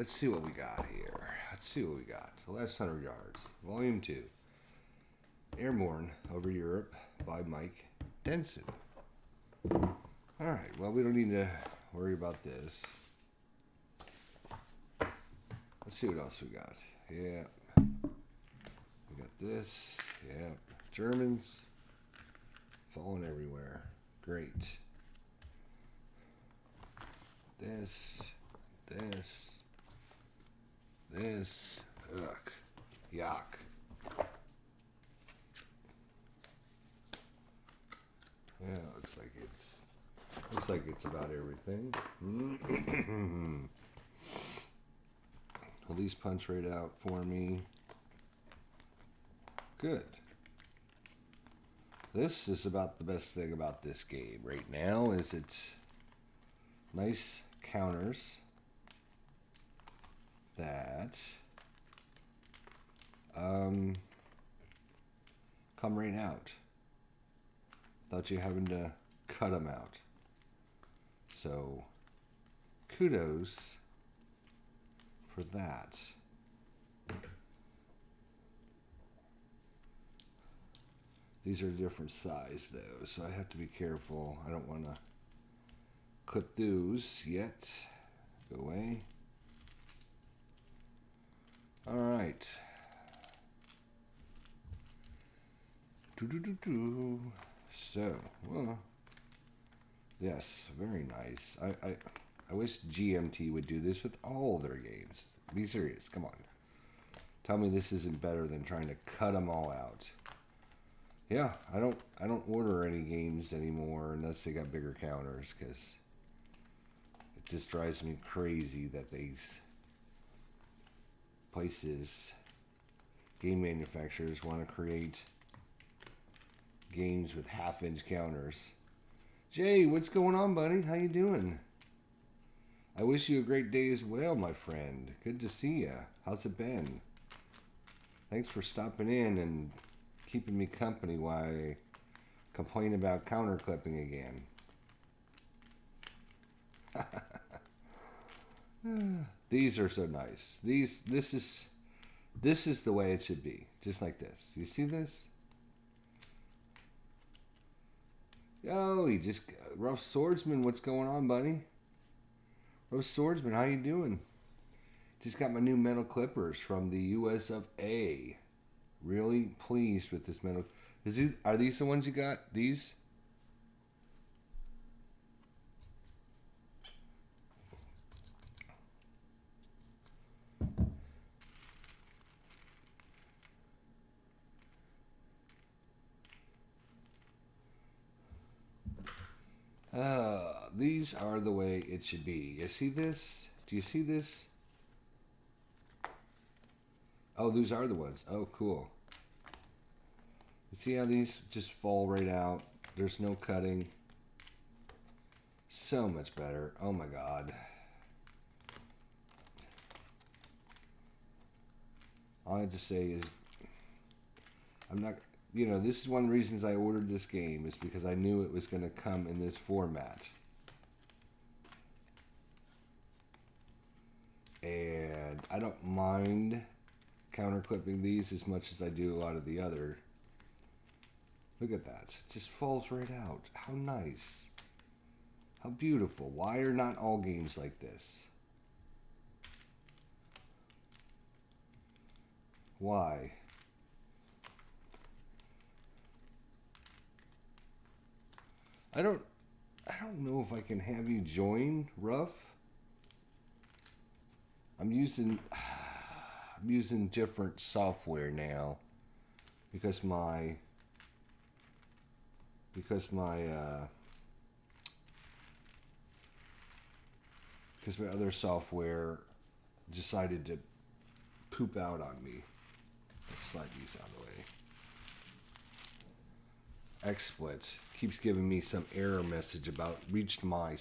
let's see what we got here. Let's see what we got. The Last 100 Yards, Volume 2. Airborne Over Europe by Mike Denson. Alright, well, we don't need to worry about this. Let's see what else we got. Yeah. We got this. Yeah. Germans. Falling everywhere. Great. This. Ugh. Yuck. Yeah, looks like it's about everything. Will these punch right out for me? Good. This is about the best thing about this game right now is it's nice counters that come right out without you having to cut them out. So kudos for that. These are different size though, so I have to be careful. I don't want to clip those yet. Go away. All right. So, well, yes, very nice. I wish GMT would do this with all their games. Be serious, come on. Tell me this isn't better than trying to cut them all out. Yeah, I don't order any games anymore unless they got bigger counters, because it just drives me crazy that these places, game manufacturers, want to create games with half-inch counters. Jay, what's going on, buddy? How you doing? I wish you a great day as well, my friend. Good to see ya. How's it been? Thanks for stopping in and keeping me company while I complain about counter clipping again. These are so nice. This is the way it should be. Just like this. You see this? Yo, Rough Swordsman, what's going on, buddy? Rough Swordsman, how you doing? Just got my new metal clippers from the US of A. Really pleased with this metal. Are these the ones you got? These? These are the way it should be. You see this? Do you see this? Oh, these are the ones. Oh, cool. You see how these just fall right out? There's no cutting. So much better. Oh my God. All I have to say is, I'm not, this is one of the reasons I ordered this game, is because I knew it was going to come in this format. And I don't mind counter clipping these as much as I do a lot of the other. Look at that. It just falls right out. How nice. How beautiful. Why are not all games like this? Why? I don't know if I can have you join, Ruff. I'm using different software now because my other software decided to poop out on me. Let's slide these out of the way. XSplit keeps giving me some error message about reached my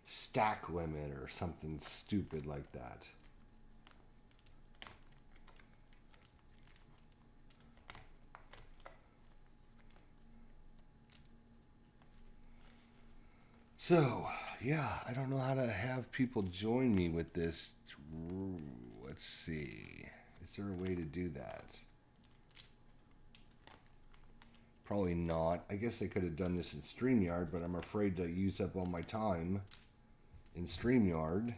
stack limit or something stupid like that. So, Yeah, I don't know how to have people join me with this. Let's see. Is there a way to do that? Probably not. I guess I could have done this in StreamYard, but I'm afraid to use up all my time in StreamYard.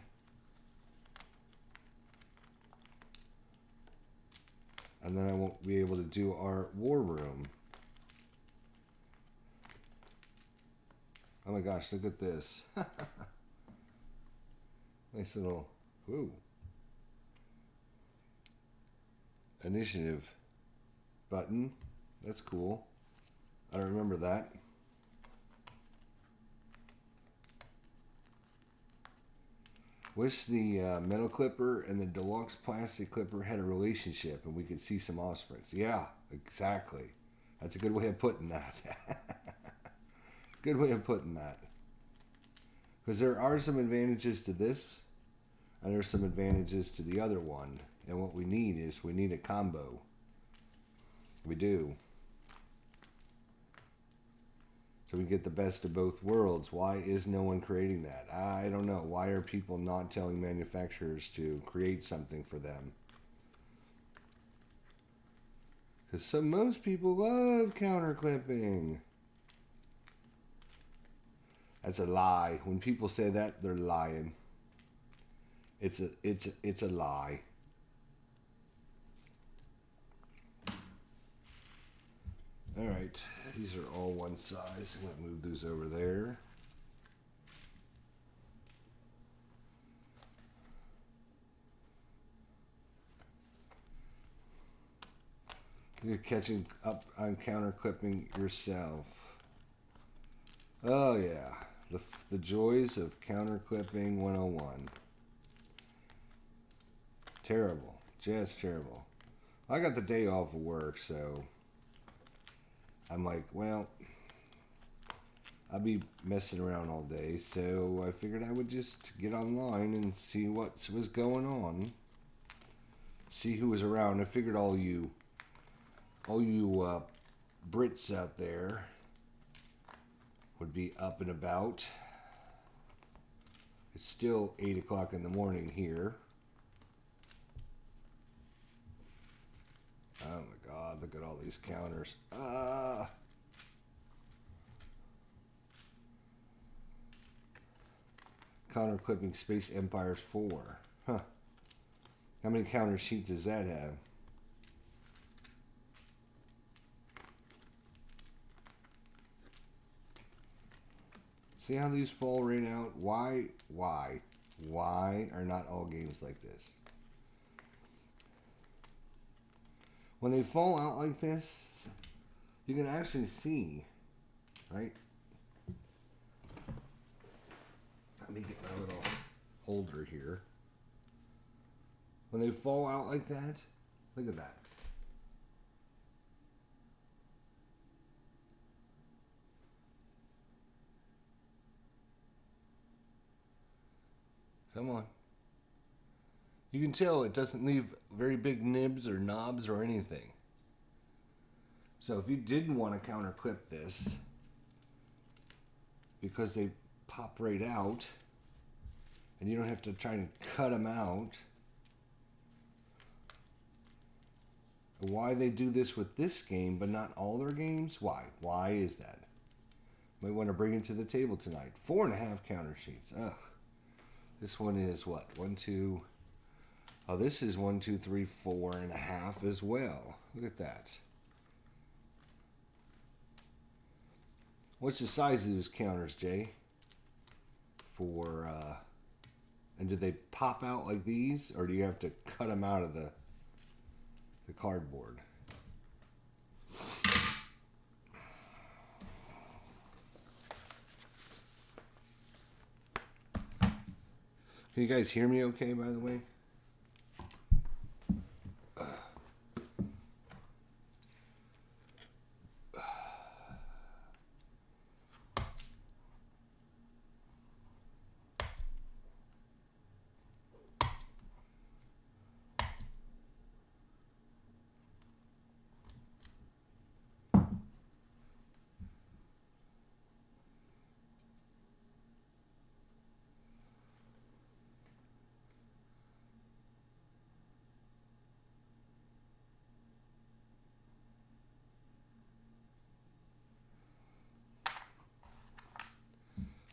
And then I won't be able to do our war room. Oh my gosh, look at this. Nice little, whoo. Initiative button. That's cool. I don't remember that. Wish the metal clipper and the deluxe plastic clipper had a relationship and we could see some offspring. Yeah, exactly. That's a good way of putting that. Good way of putting that. Because there are some advantages to this, and there's some advantages to the other one. And what we need is we need a combo. We do. So we get the best of both worlds. Why is no one creating that? I don't know. Why are people not telling manufacturers to create something for them? Because most people love counter clipping. That's a lie. When people say that, they're lying. It's a lie. All right, these are all one size. I'm gonna move those over there. You're catching up on counter clipping yourself. Oh yeah, the joys of counter clipping 101. Terrible, just terrible. I got the day off of work, so I'm like, well, I'll be messing around all day, so I figured I would just get online and see what was going on. See who was around. I figured all you Brits out there would be up and about. It's still 8 o'clock in the morning here. Oh my God, look at all these counters. Counter clipping Space Empires 4. Huh. How many counter sheets does that have? See how these fall right out? Why are not all games like this? When they fall out like this, you can actually see, right? Let me get my little holder here. When they fall out like that, look at that. Come on. You can tell it doesn't leave very big nibs or knobs or anything. So if you didn't want to counter clip this, because they pop right out, and you don't have to try to cut them out. Why they do this with this game but not all their games? Why? Why is that? Might want to bring it to the table tonight. 4.5 counter sheets. Ugh. This one is what? 1, 2. Oh, this is 1, 2, 3, 4.5 as well. Look at that. What's the size of those counters, Jay? And do they pop out like these, or do you have to cut them out of the cardboard? Can you guys hear me okay, by the way?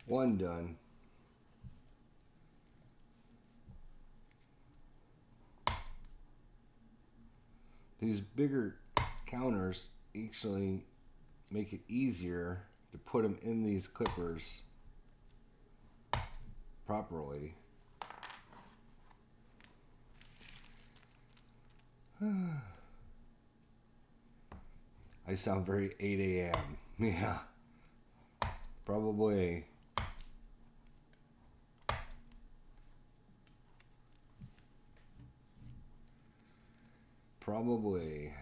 One done. These bigger counters actually make it easier to put them in these clippers properly. I sound very 8 a.m. Yeah. Probably. Probably.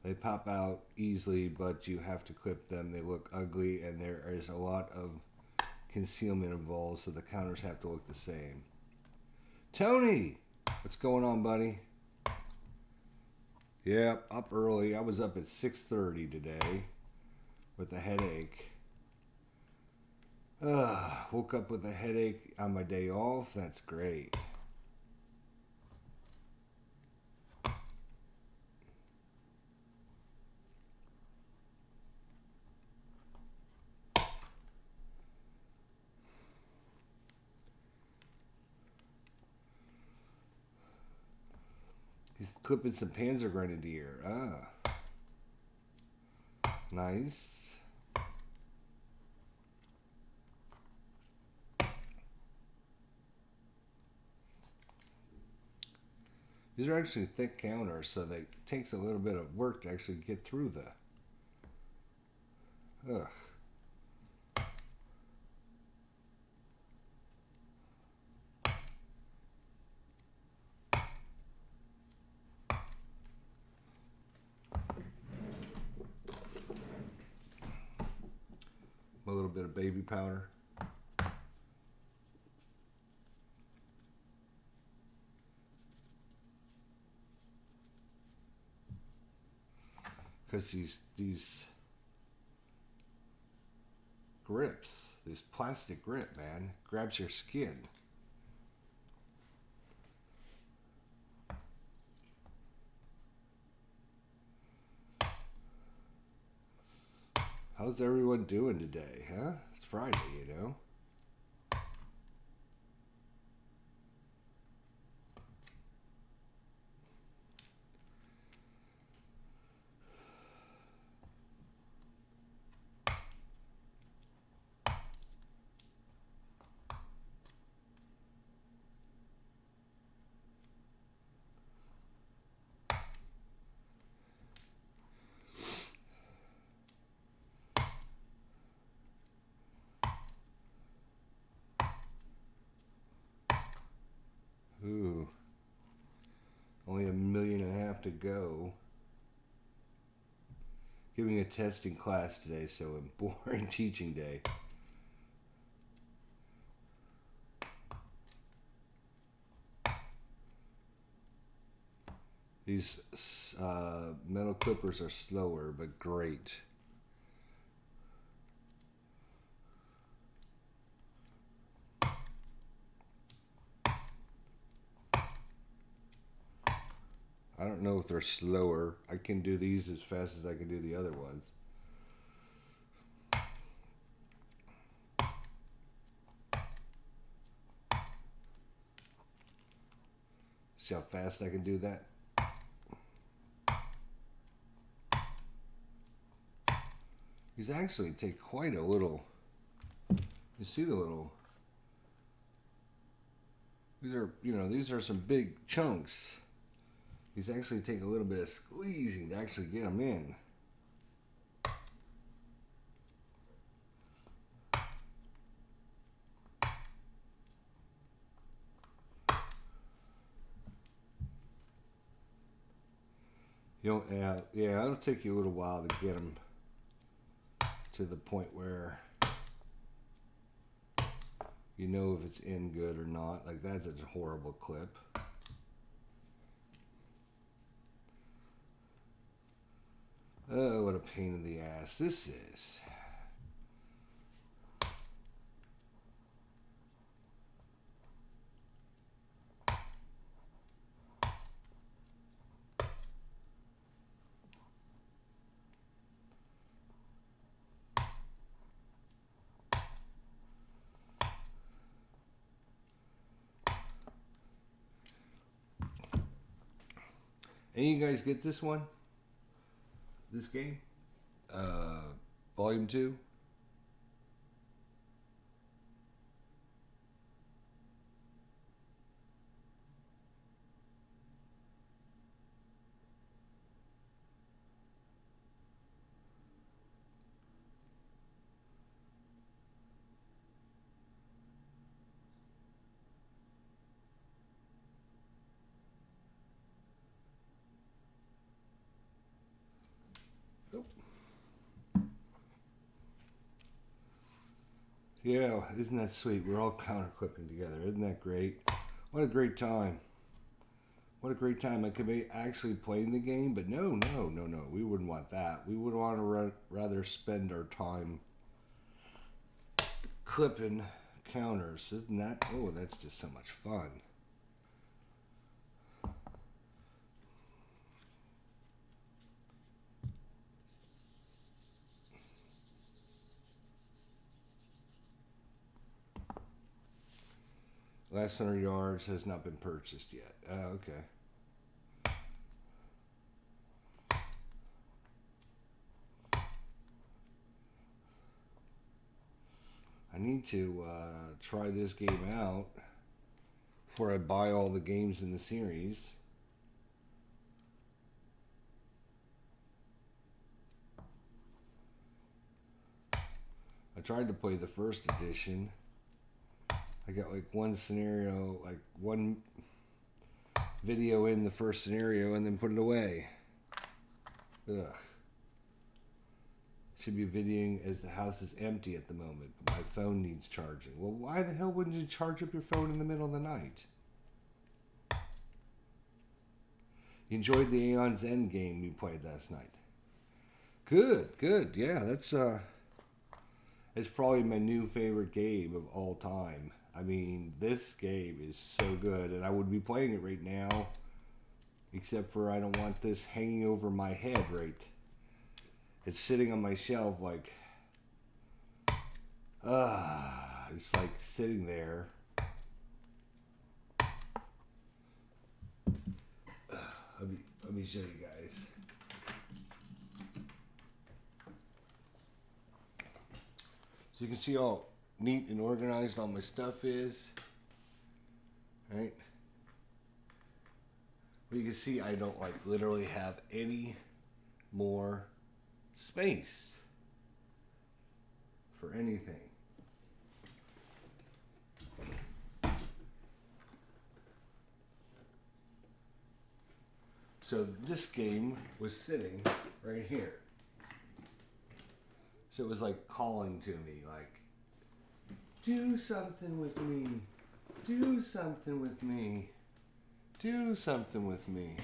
They pop out easily, but you have to clip them. They look ugly, and there is a lot of concealment involved, so the counters have to look the same. Tony! What's going on, buddy? Yep, up early. I was up at 6:30 today with a headache. Woke up with a headache on my day off. That's great. He's clipping some Panzer Grenadier. Nice. These are actually thick counters, so it takes a little bit of work to actually get through the... Ugh. A little bit of baby powder. Because these grips, this plastic grip, man, grabs your skin. How's everyone doing today, huh? It's Friday, you know. Ooh. Only 1.5 million to go. Giving a testing class today, so a boring teaching day. These metal clippers are slower, but great. I don't know if they're slower. I can do these as fast as I can do the other ones. See how fast I can do that? These actually take quite a little. You see the little. These are some big chunks. These actually take a little bit of squeezing to actually get them in. Yeah, it'll take you a little while to get them to the point where you know if it's in good or not. Like that's a horrible clip. Oh, what a pain in the ass this is. And you guys get this one? This game? Volume 2? Nope. Yeah, isn't that sweet? We're all counter equipping together. Isn't that great? What a great time. What a great time. I could be actually playing the game, but no. We wouldn't want that. We would want to rather spend our time clipping counters. Isn't that? Oh, that's just so much fun. Last 100 yards has not been purchased yet. Okay. I need to try this game out before I buy all the games in the series. I tried to play the first edition. I got like one scenario, like one video in the first scenario and then put it away. Ugh. Should be videoing as the house is empty at the moment, but my phone needs charging. Well, why the hell wouldn't you charge up your phone in the middle of the night? You enjoyed the Aeon's End game we played last night. Good. Yeah, that's it's probably my new favorite game of all time. I mean, this game is so good, and I would be playing it right now, except for I don't want this hanging over my head, right? It's sitting on my shelf like, it's like sitting there. Let me show you guys. So you can see how neat and organized all my stuff is, right? But you can see I don't like literally have any more space for anything. So this game was sitting right here. So it was like calling to me, like, do something with me, do something with me, do something with me.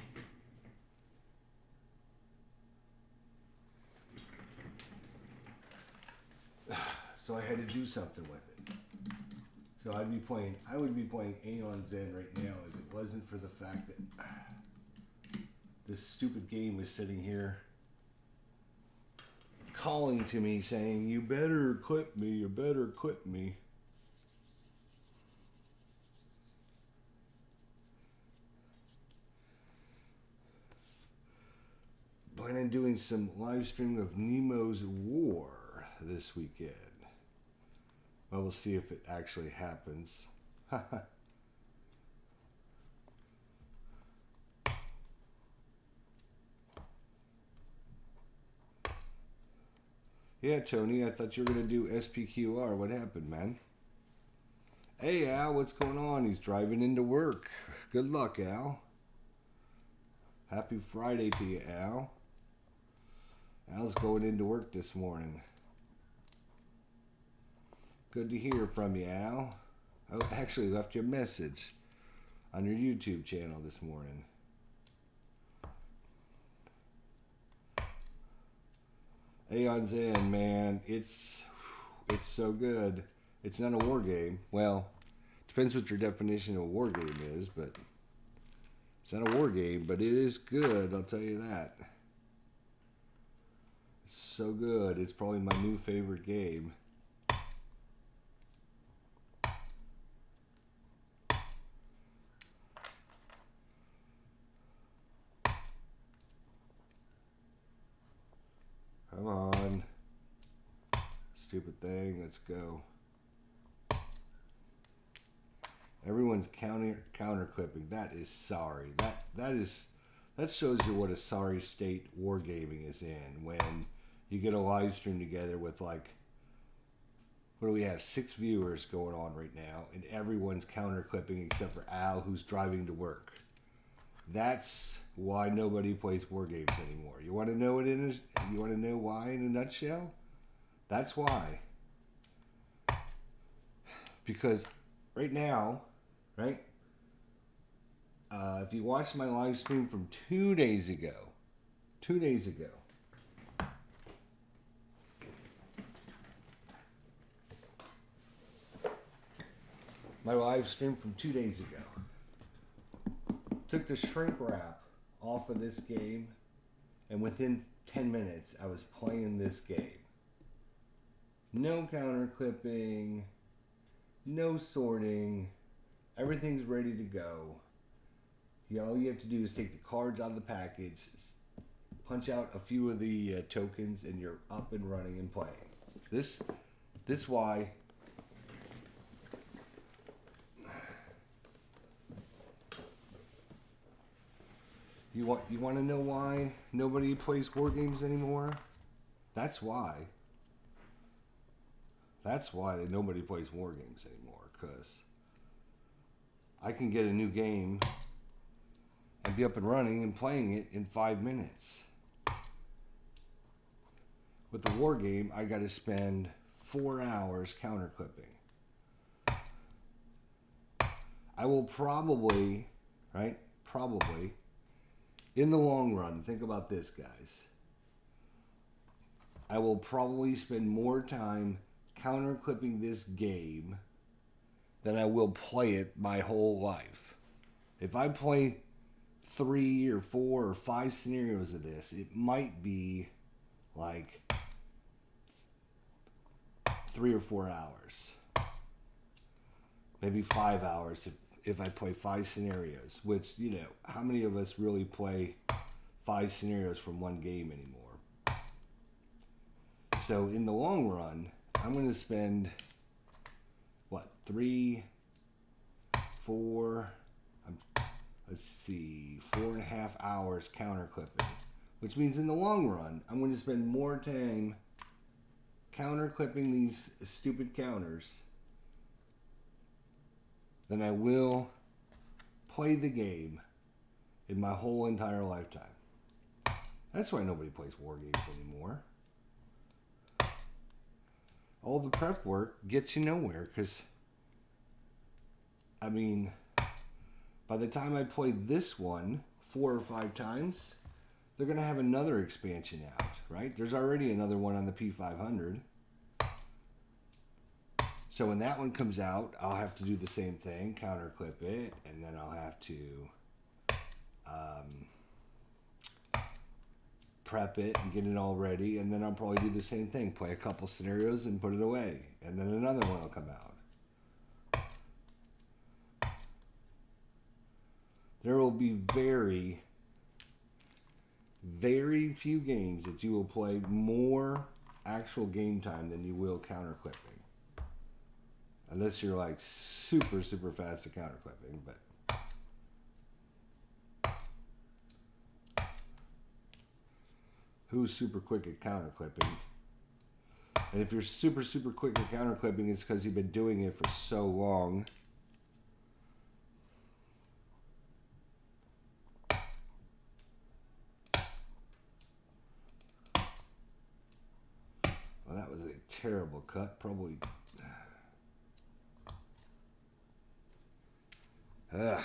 So I had to do something with it. So I would be playing Aeon's End right now if it wasn't for the fact that this stupid game was sitting here calling to me saying, you better equip me, you better equip me. Plan on doing some live streaming of Nemo's War this weekend. Well, we'll see if it actually happens. Yeah, Tony, I thought you were going to do SPQR. What happened, man? Hey, Al, what's going on? He's driving into work. Good luck, Al. Happy Friday to you, Al. Al's going into work this morning. Good to hear from you, Al. I actually left you a message on your YouTube channel this morning. Aeon's End, man, it's so good. It's not a war game. Well, depends what your definition of a war game is, but it's not a war game, but it is good, I'll tell you that. It's so good. It's probably my new favorite game. Stupid thing. Let's go. Everyone's counter clipping. That is sorry. That shows you what a sorry state wargaming is in when you get a live stream together with like, what do we have? 6 viewers going on right now, and everyone's counter clipping except for Al, who's driving to work. That's why nobody plays war games anymore. You want to know you want to know why in a nutshell? That's why. Because right now, right? If you watch my live stream from 2 days ago, my live stream from 2 days ago, took the shrink wrap off of this game, and within 10 minutes, I was playing this game. No counter clipping, no sorting, everything's ready to go. All you have to do is take the cards out of the package, punch out a few of the tokens, and you're up and running and playing. This why. You want to know why nobody plays war games anymore? That's why. That's why nobody plays war games anymore, because I can get a new game and be up and running and playing it in 5 minutes. With the war game, I got to spend 4 hours counter clipping. I will probably, in the long run, think about this, guys. I will probably spend more time counter clipping this game than I will play it my whole life. If I play 3 or 4 or 5 scenarios of this, it might be like 3 or 4 hours. Maybe 5 hours if I play 5 scenarios, which, how many of us really play 5 scenarios from one game anymore? So in the long run, I'm going to spend, 3, 4, let's see, 4.5 hours counter clipping, which means in the long run, I'm going to spend more time counter clipping these stupid counters than I will play the game in my whole entire lifetime. That's why nobody plays war games anymore. All the prep work gets you nowhere, because, by the time I play this one 4 or 5 times, they're going to have another expansion out, right? There's already another one on the P500. So when that one comes out, I'll have to do the same thing, counter clip it, and then I'll have to prep it and get it all ready, and then I'll probably do the same thing, play a couple scenarios and put it away, and then another one will come out. There will be very, very few games that you will play more actual game time than you will counter clipping. Unless you're like super, super fast at counter clipping, but who's super quick at counter clipping? And if you're super, super quick at counter clipping, it's because you've been doing it for so long. Well, that was a terrible cut. Probably. Ugh.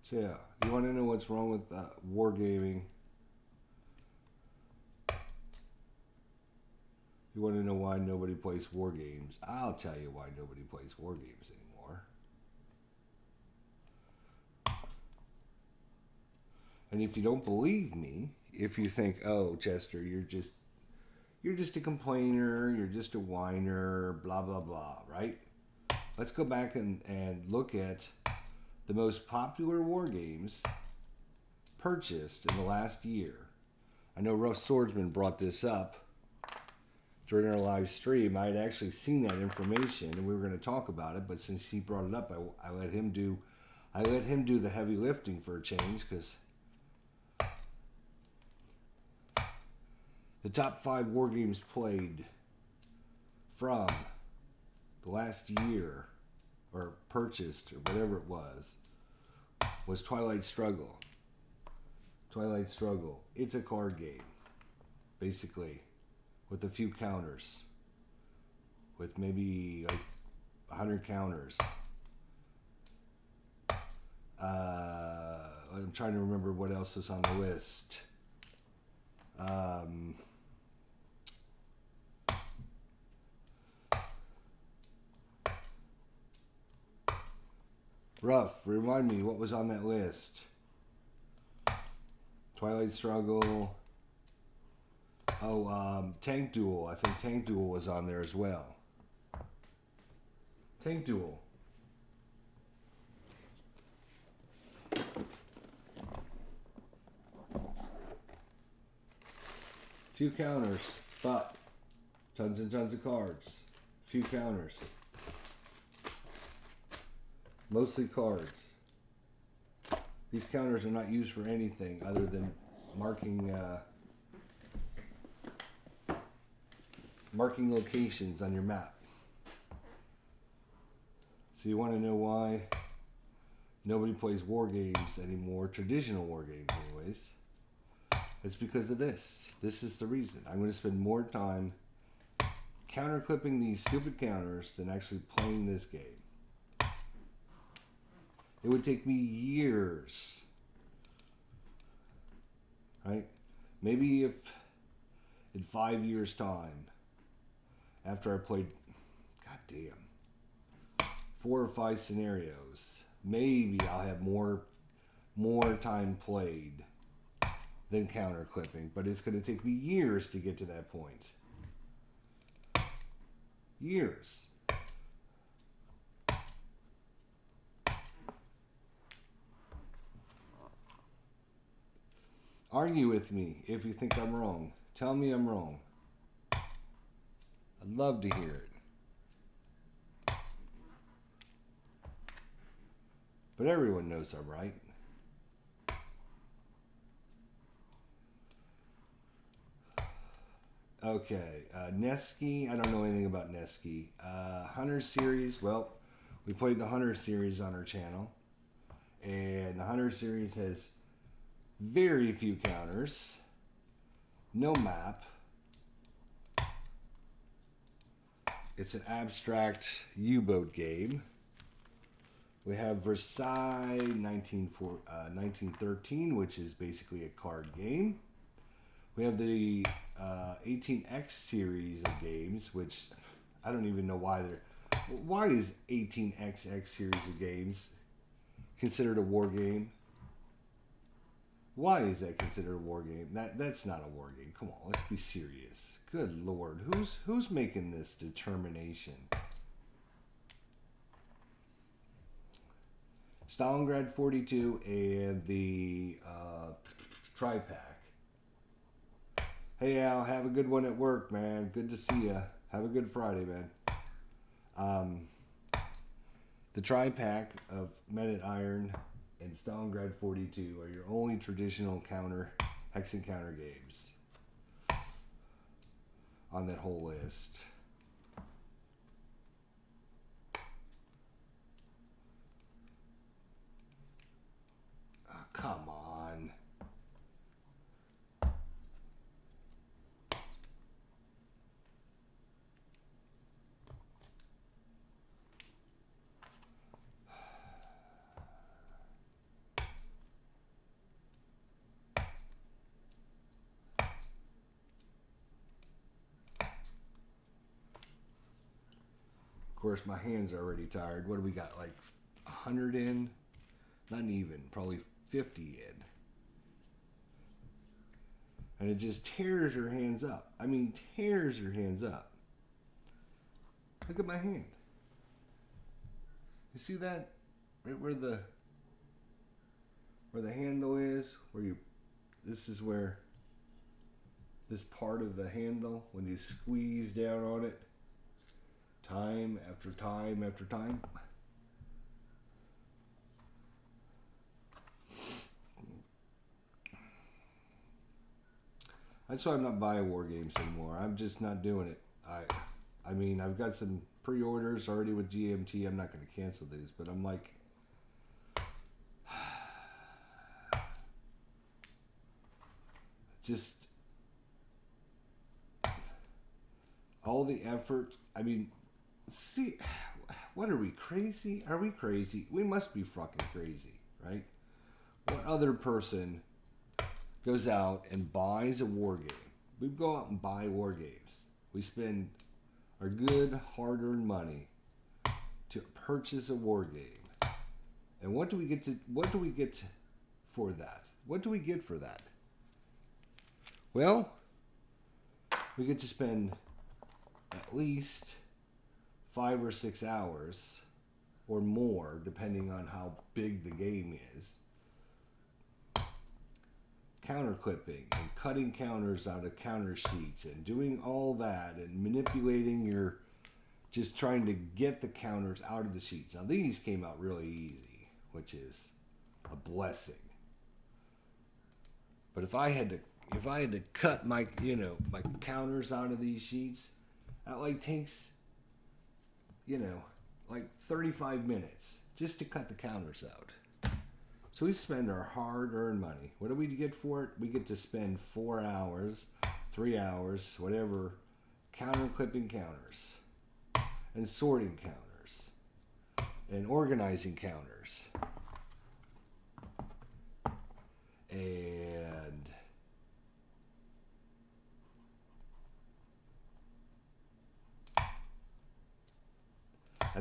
So yeah, you want to know what's wrong with wargaming? You want to know why nobody plays war games? I'll tell you why nobody plays war games anymore. And if you don't believe me, if you think, oh, Chester, you're just a complainer, you're just a whiner, blah, blah, blah, right? Let's go back and look at the most popular war games purchased in the last year. I know Rough Swordsman brought this up during our live stream. I had actually seen that information and we were going to talk about it, but since he brought it up, I let him do the heavy lifting for a change, because the top 5 war games played from the last year, or purchased, or whatever it was Twilight Struggle. Twilight Struggle. It's a card game, basically, with a few counters, with maybe like 100 counters. I'm trying to remember what else is on the list. Rough, remind me what was on that list. Twilight Struggle. Oh, Tank Duel. I think Tank Duel was on there as well. Tank Duel. Few counters, but tons and tons of cards. Few counters. Mostly cards. These counters are not used for anything other than marking locations on your map. So you want to know why nobody plays war games anymore, traditional war games anyways. It's because of this. This is the reason. I'm going to spend more time counter clipping these stupid counters than actually playing this game. It would take me years, right? Maybe if in 5 years' time, after I played, goddamn, 4 or 5 scenarios, maybe I'll have more time played than counter clipping, but it's going to take me years to get to that point. Years. Argue with me if you think I'm wrong. Tell me I'm wrong. I'd love to hear it. But everyone knows I'm right. Okay, Nesky, I don't know anything about Nesky. Hunter series, well, we played the Hunter series on our channel. And the Hunter series has very few counters, no map. It's an abstract U-boat game. We have Versailles 1913, which is basically a card game. We have the 18X series of games, which I don't even know why they're... Why is 18XX series of games considered a war game? Why is that considered a war game? That's not a war game. Come on, let's be serious. Good Lord, who's making this determination? Stalingrad 42 and the Tri-Pack. Hey Al, have a good one at work, man. Good to see ya. Have a good Friday, man. The Tri-Pack of Men at Iron and Stalingrad 42 are your only traditional hex and counter games on that whole list. Oh, come on. Of course, my hands are already tired. What do we got? Like 100 in? Not even. Probably 50 in. And it just tears your hands up. I mean, tears your hands up. Look at my hand. You see that? Right where the where the handle is, this is where this part of the handle, when you squeeze down on it, time after time after time. That's why I'm not buying war games anymore. I'm just not doing it. I mean, I've got some pre-orders already with GMT. I'm not going to cancel these, but I'm like, just all the effort. I mean, see, what are we, crazy? Are we crazy? We must be fucking crazy, right? What other person goes out and buys a war game? We go out and buy war games. We spend our good hard-earned money to purchase a war game. And what do we get for that? What do we get for that? Well, we get to spend at least 5 or 6 hours or more, depending on how big the game is, counter clipping and cutting counters out of counter sheets and doing all that and manipulating your, just trying to get the counters out of the sheets. Now these came out really easy, which is a blessing. But if I had to cut my, my counters out of these sheets, that like takes, like 35 minutes just to cut the counters out. So we spend our hard-earned money. What do we get for it? We get to spend 4 hours, 3 hours, whatever, counter clipping counters and sorting counters and organizing counters and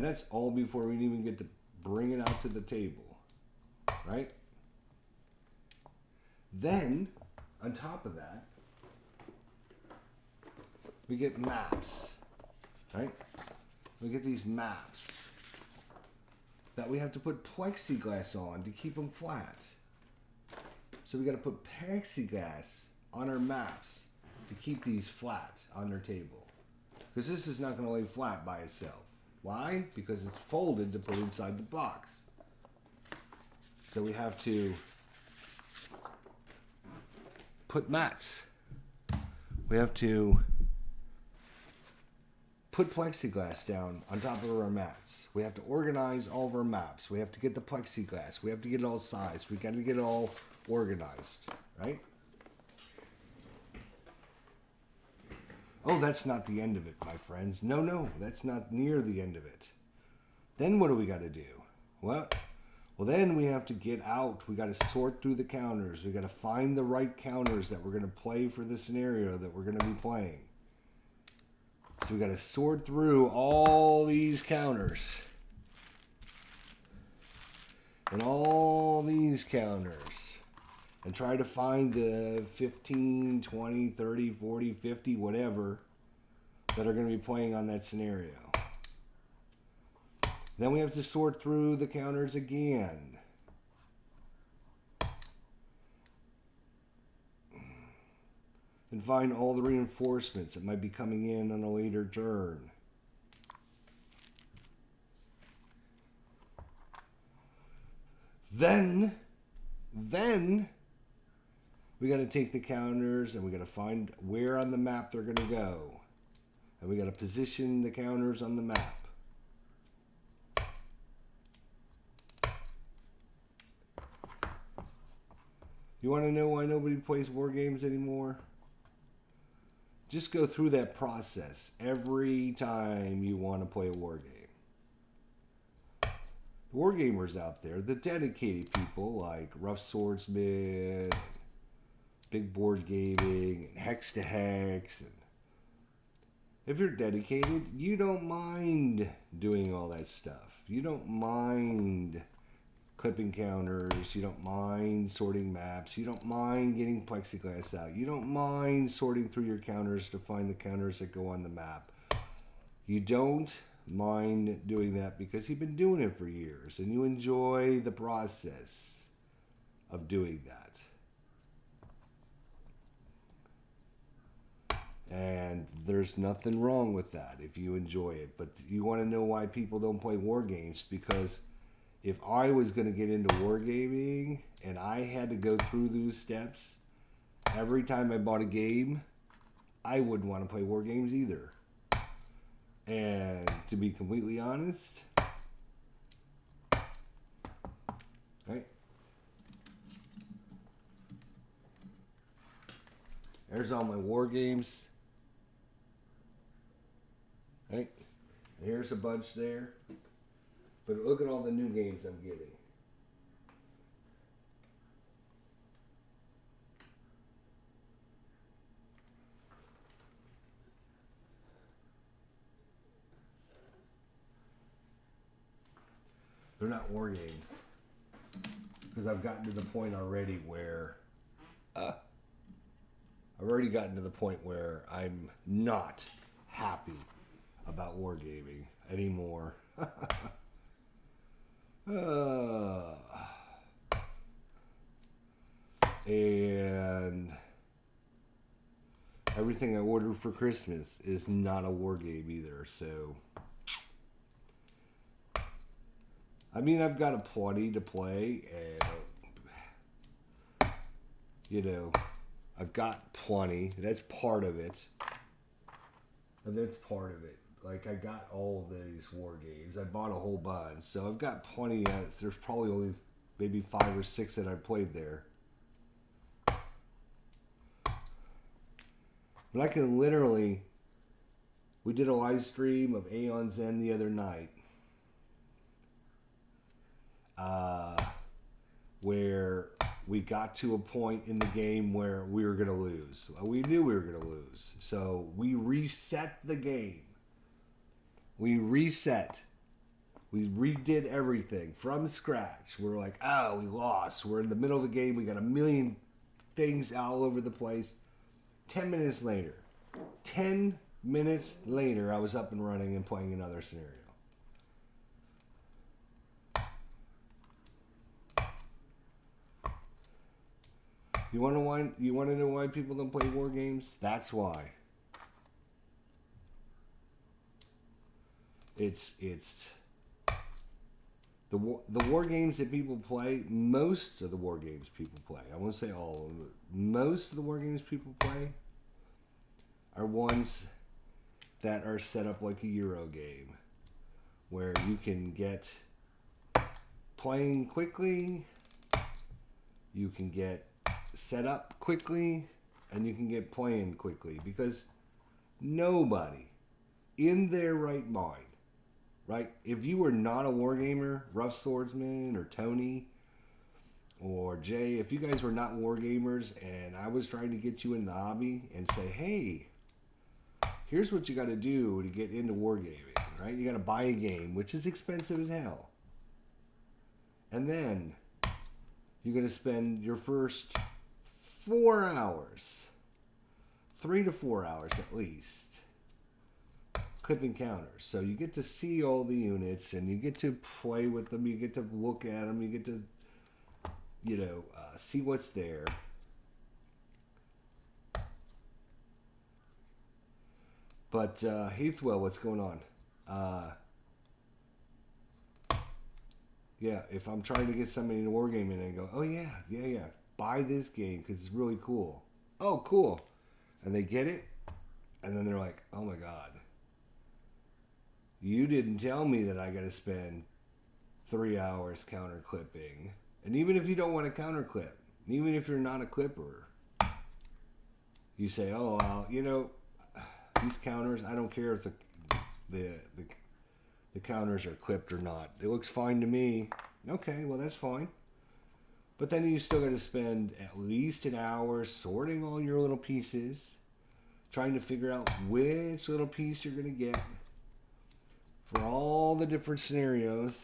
that's all before we even get to bring it out to the table. Right? Then, on top of that, we get maps. Right? We get these maps that we have to put plexiglass on to keep them flat. So we got to put plexiglass on our maps to keep these flat on their table. Because this is not going to lay flat by itself. Why? Because it's folded to put inside the box. So we have to put mats. We have to put plexiglass down on top of our mats. We have to organize all of our maps. We have to get the plexiglass. We have to get it all sized. We got to get it all organized, right? Oh, that's not the end of it, my friends. No, that's not near the end of it. Then what do we got to do? Well, then we have to get out. We got to sort through the counters. We got to find the right counters that we're going to play for the scenario that we're going to be playing. So we got to sort through all these counters. And all these counters. And try to find the 15, 20, 30, 40, 50, whatever that are going to be playing on that scenario. Then we have to sort through the counters again. And find all the reinforcements that might be coming in on a later turn. Then we got to take the counters and we got to find where on the map they're going to go. And we got to position the counters on the map. You want to know why nobody plays war games anymore? Just go through that process every time you want to play a war game. The war gamers out there, the dedicated people like Rough Swordsman, Big Board Gaming, and Hex to Hex, and if you're dedicated, you don't mind doing all that stuff. You don't mind clipping counters. You don't mind sorting maps. You don't mind getting plexiglass out. You don't mind sorting through your counters to find the counters that go on the map. You don't mind doing that because you've been doing it for years and you enjoy the process of doing that. And there's nothing wrong with that if you enjoy it. But you want to know why people don't play war games? Because if I was going to get into wargaming and I had to go through those steps every time I bought a game, I wouldn't want to play war games either. And to be completely honest, right? There's all my war games. Right? And here's a bunch there. But look at all the new games I'm getting. They're not war games. Because I've gotten to the point already where I've already gotten to the point where I'm not happy about wargaming anymore. And everything I ordered for Christmas is not a war game either, so I mean, I've got a plenty to play, and you know, I've got plenty. That's part of it. And that's part of it. Like, I got all these war games. I bought a whole bunch. So I've got plenty. There's probably only maybe 5 or 6 that I played there. But I can literally... We did a live stream of Aeon's End the other night. Where we got to a point in the game where we were going to lose. We knew we were going to lose. So we reset the game. We reset. We redid everything from scratch. We're like, oh, we lost. We're in the middle of the game. We got a million things all over the place. 10 minutes later, I was up and running and playing another scenario. You want to know why people don't play war games? That's why. It's the war games that people play. Most of the war games people play. I won't say all of them. Most of the war games people play are ones that are set up like a Euro game, where you can get playing quickly. You can get set up quickly, and you can get playing quickly, because nobody in their right mind, right? If you were not a wargamer, Rough Swordsman or Tony or Jay, if you guys were not wargamers and I was trying to get you in the hobby and say, hey, here's what you got to do to get into wargaming, right? You got to buy a game, which is expensive as hell. And then you're going to spend your first 4 hours, 3 to 4 hours at least, clipping counters. So you get to see all the units, and you get to play with them. You get to look at them. You get to, see what's there. But Heathwell, what's going on? Yeah, if I'm trying to get somebody into wargaming and go, oh yeah, buy this game because it's really cool. Oh, cool. And they get it, and then they're like, oh my God. You didn't tell me that I got to spend 3 hours counter clipping. And even if you don't want to counter clip, even if you're not a clipper, you say, oh, well, these counters, I don't care if the counters are clipped or not. It looks fine to me. Okay, well, that's fine. But then you still got to spend at least an hour sorting all your little pieces, trying to figure out which little piece you're going to get for all the different scenarios.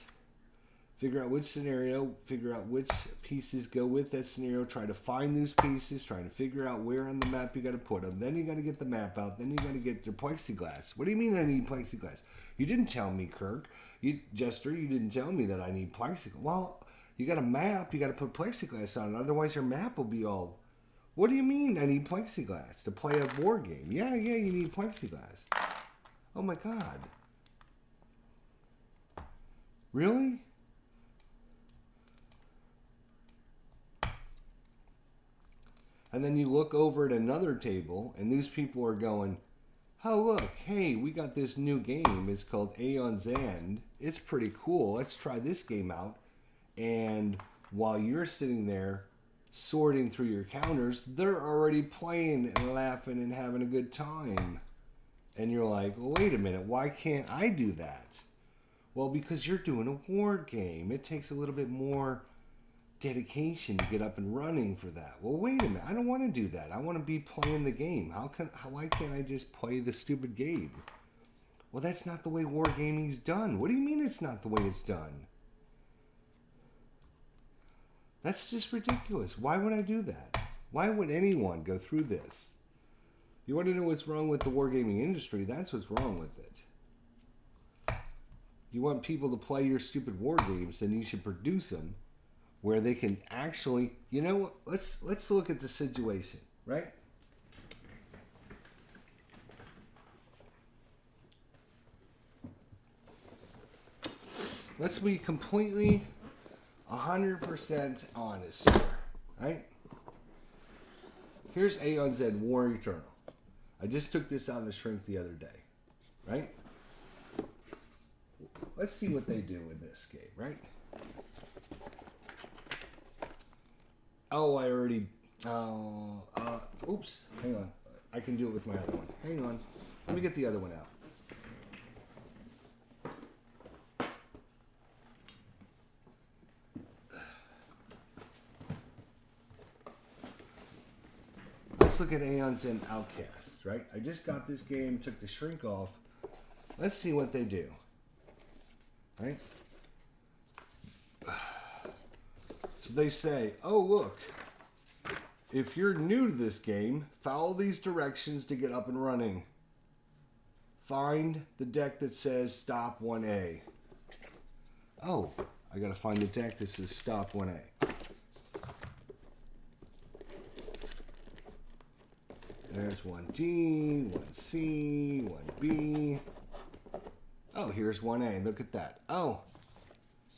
Figure out which scenario, figure out which pieces go with that scenario, try to find those pieces, try to figure out where on the map you got to put them. Then you got to get the map out. Then you got to get your plexiglass. What do you mean I need plexiglass? You didn't tell me, Kirk. Jester, you didn't tell me that I need plexiglass. Well, You got a map, you got to put plexiglass on it. Otherwise, your map will be all... What do you mean I need plexiglass to play a war game? Yeah, you need plexiglass. Oh my God. Really? And then you look over at another table, and these people are going, oh, look, hey, we got this new game. It's called Aeon's End. It's pretty cool. Let's try this game out. And while you're sitting there sorting through your counters, they're already playing and laughing and having a good time. And you're like, well, wait a minute, why can't I do that? Well, because you're doing a war game. It takes a little bit more dedication to get up and running for that. Well, wait a minute. I don't want to do that. I want to be playing the game. Why can't I just play the stupid game? Well, that's not the way wargaming's done. What do you mean it's not the way it's done? That's just ridiculous. Why would I do that? Why would anyone go through this? You want to know what's wrong with the wargaming industry? That's what's wrong with it. You want people to play your stupid war games, then you should produce them where they can actually, you know what, let's look at the situation, right? Let's be completely 100% honest here, right? Here's Aeon's End War Eternal. I just took this out of the shrink the other day, right? Let's see what they do in this game, right? Oh, I already... oops. Hang on. I can do it with my other one. Hang on. Let me get the other one out. Let's look at Aeon's End Outcasts, right? I just got this game, took the shrink off. Let's see what they do. Right? So they say, oh, look, if you're new to this game, follow these directions to get up and running. Find the deck that says stop 1A. Oh, I gotta find the deck that says stop 1A. There's 1D, 1C, 1B. Oh, here's 1A. Look at that. Oh,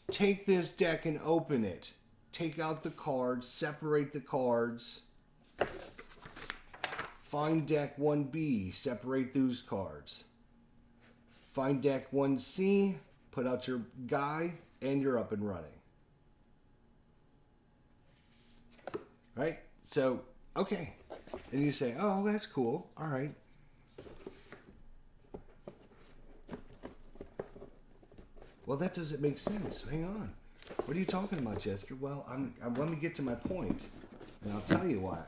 take this deck and open it. Take out the cards, separate the cards. Find deck 1B, separate those cards. Find deck 1C, put out your guy, and you're up and running. Right? So, okay. And you say, oh, that's cool. All right. Well, that doesn't make sense. Hang on. What are you talking about, Chester? Well, let me get to my point, and I'll tell you why.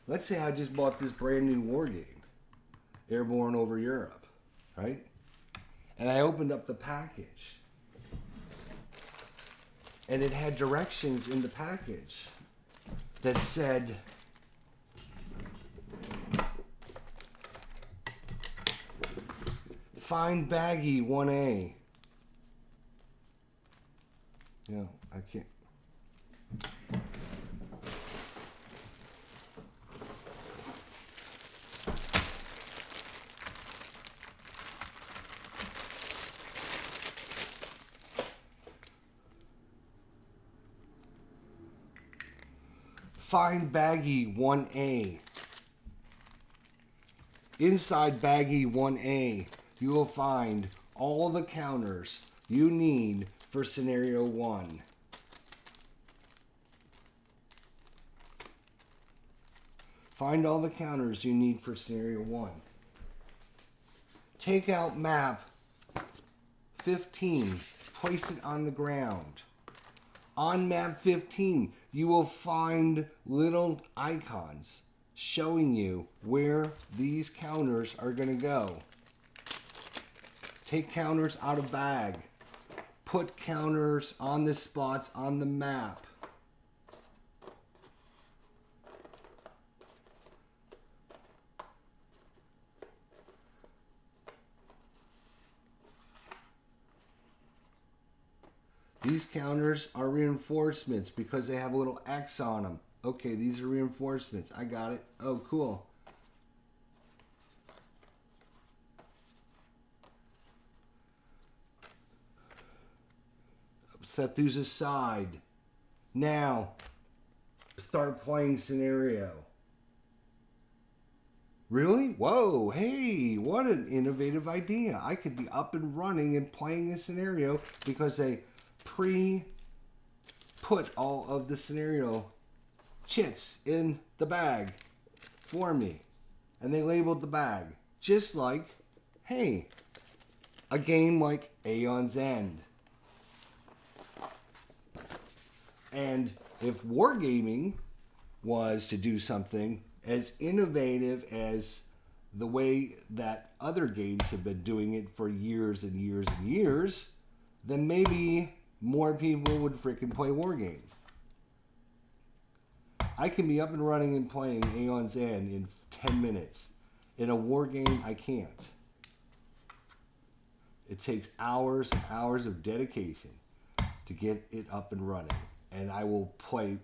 Let's say I just bought this brand new war game, Airborne over Europe, right? And I opened up the package, and it had directions in the package that said, find baggie 1A. No, I can't. Find baggie 1A. Inside baggie 1A, you will find all the counters you need for scenario 1. Find all the counters you need for scenario 1. Take out map 15, place it on the ground. On map 15, you will find little icons showing you where these counters are going to go. Take counters out of bag. Put counters on the spots on the map. These counters are reinforcements because they have a little X on them. Okay, these are reinforcements. I got it. Oh, cool. Set these aside. Now, start playing scenario. Really? Whoa, hey, what an innovative idea. I could be up and running and playing a scenario because they pre-put all of the scenario chits in the bag for me. And they labeled the bag. Just like, hey, a game like Aeon's End. And if Wargaming was to do something as innovative as the way that other games have been doing it for years and years and years, then maybe more people would freaking play war games. I can be up and running and playing Aeon's End in 10 minutes. In a war game, I can't. It takes hours and hours of dedication to get it up and running. And I will play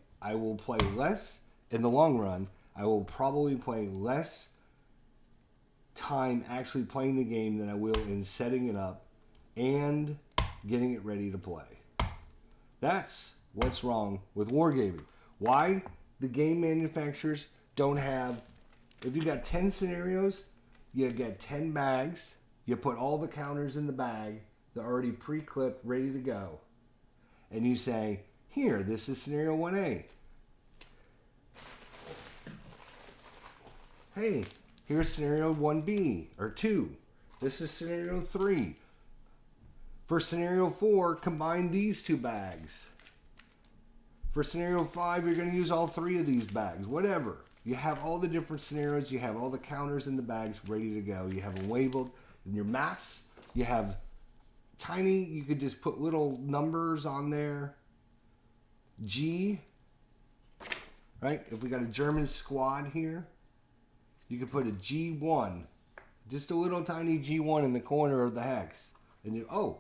less in the long run. I will probably play less time actually playing the game than I will in setting it up and getting it ready to play. That's what's wrong with wargaming. Why the game manufacturers don't have, if you got 10 scenarios, you get 10 bags, you put all the counters in the bag, they're already pre-clipped, ready to go. And you say, here, this is scenario 1A. Hey, here's scenario 1B or 2. This is scenario 3. For scenario 4, combine these two bags. For scenario 5, you're going to use all 3 of these bags. Whatever. You have all the different scenarios. You have all the counters in the bags ready to go. You have them labeled in your maps. You have tiny, you could just put little numbers on there. G, right? If we got a German squad here, you could put a G1, just a little tiny G1 in the corner of the hex. And you, oh,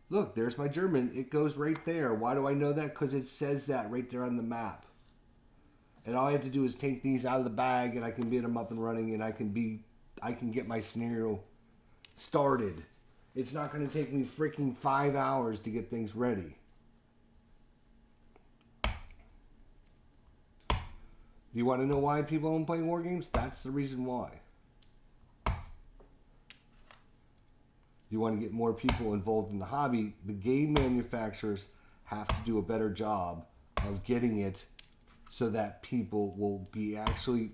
look, there's my German. It goes right there. Why do I know that? Because it says that right there on the map. And all I have to do is take these out of the bag and I can get them up and running and I can get my scenario started. It's not going to take me freaking 5 hours to get things ready. Do you want to know why people don't play war games? That's the reason why. You want to get more people involved in the hobby, the game manufacturers have to do a better job of getting it so that people will be actually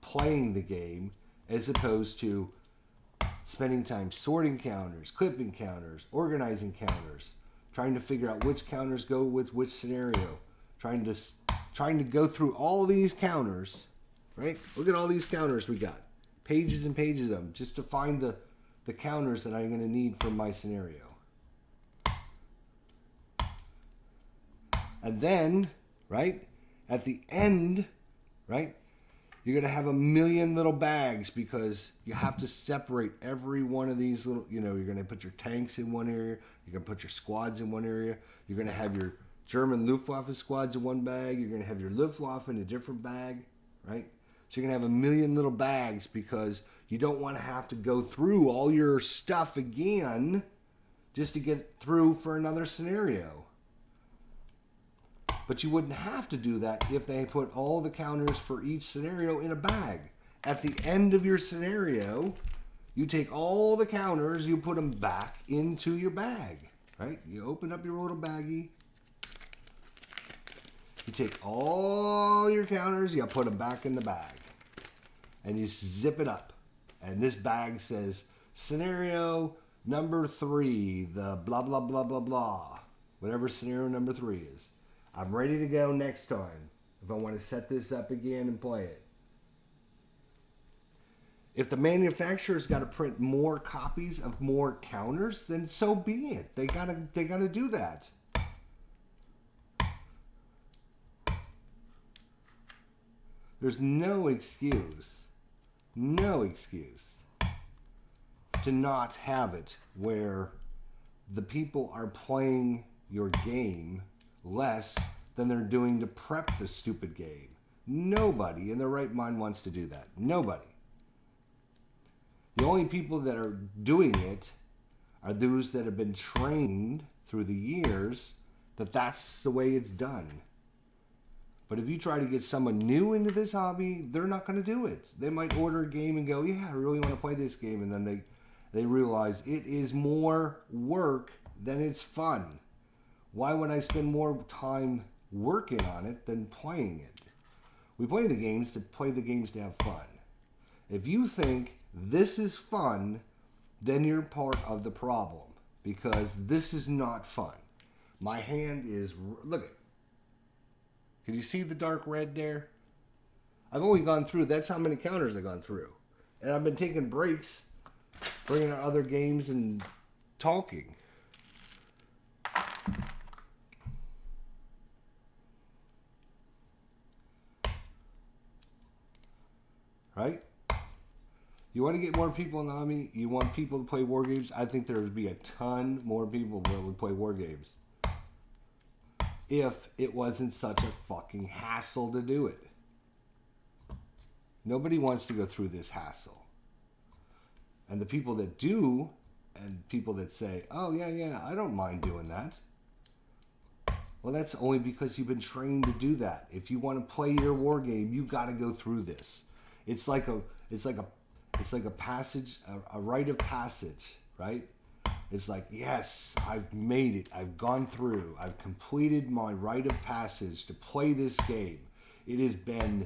playing the game as opposed to spending time sorting counters, clipping counters, organizing counters, trying to figure out which counters go with which scenario, trying to go through all these counters, right? Look at all these counters we got. Pages and pages of them just to find the counters that I'm going to need for my scenario. And then, right, at the end, right, you're going to have a million little bags because you have to separate every one of these little, you know, you're going to put your tanks in one area, you're going to put your squads in one area, you're going to have your German Luftwaffe squads in one bag. You're going to have your Luftwaffe in a different bag, right? So you're going to have a million little bags because you don't want to have to go through all your stuff again just to get through for another scenario. But you wouldn't have to do that if they put all the counters for each scenario in a bag. At the end of your scenario, you take all the counters, you put them back into your bag, right? You open up your little baggie. You take all your counters, you put them back in the bag. And you zip it up. And this bag says, scenario number 3, the blah, blah, blah, blah, blah. Whatever scenario number 3 is. I'm ready to go next time if I want to set this up again and play it. If the manufacturer's got to print more copies of more counters, then so be it. They gotta do that. There's no excuse to not have it where the people are playing your game less than they're doing to prep the stupid game. Nobody in their right mind wants to do that. Nobody. The only people that are doing it are those that have been trained through the years that that's the way it's done. But if you try to get someone new into this hobby, they're not going to do it. They might order a game and go, yeah, I really want to play this game. And then they realize it is more work than it's fun. Why would I spend more time working on it than playing it? We play the games to have fun. If you think this is fun, then you're part of the problem, because this is not fun. My hand is, look at it. Can you see the dark red there? I've only gone through, that's how many counters I've gone through. And I've been taking breaks, bringing out other games and talking. Right? You want to get more people in the hobby? You want people to play war games? I think there would be a ton more people that would play war games if it wasn't such a fucking hassle to do it. Nobody wants to go through this hassle. And the people that do, and people that say, oh, yeah, I don't mind doing that. Well, that's only because you've been trained to do that. If you want to play your war game, you got to go through this. It's like a passage, a rite of passage, right? It's like, yes, I've made it. I've gone through. I've completed my rite of passage to play this game. It has been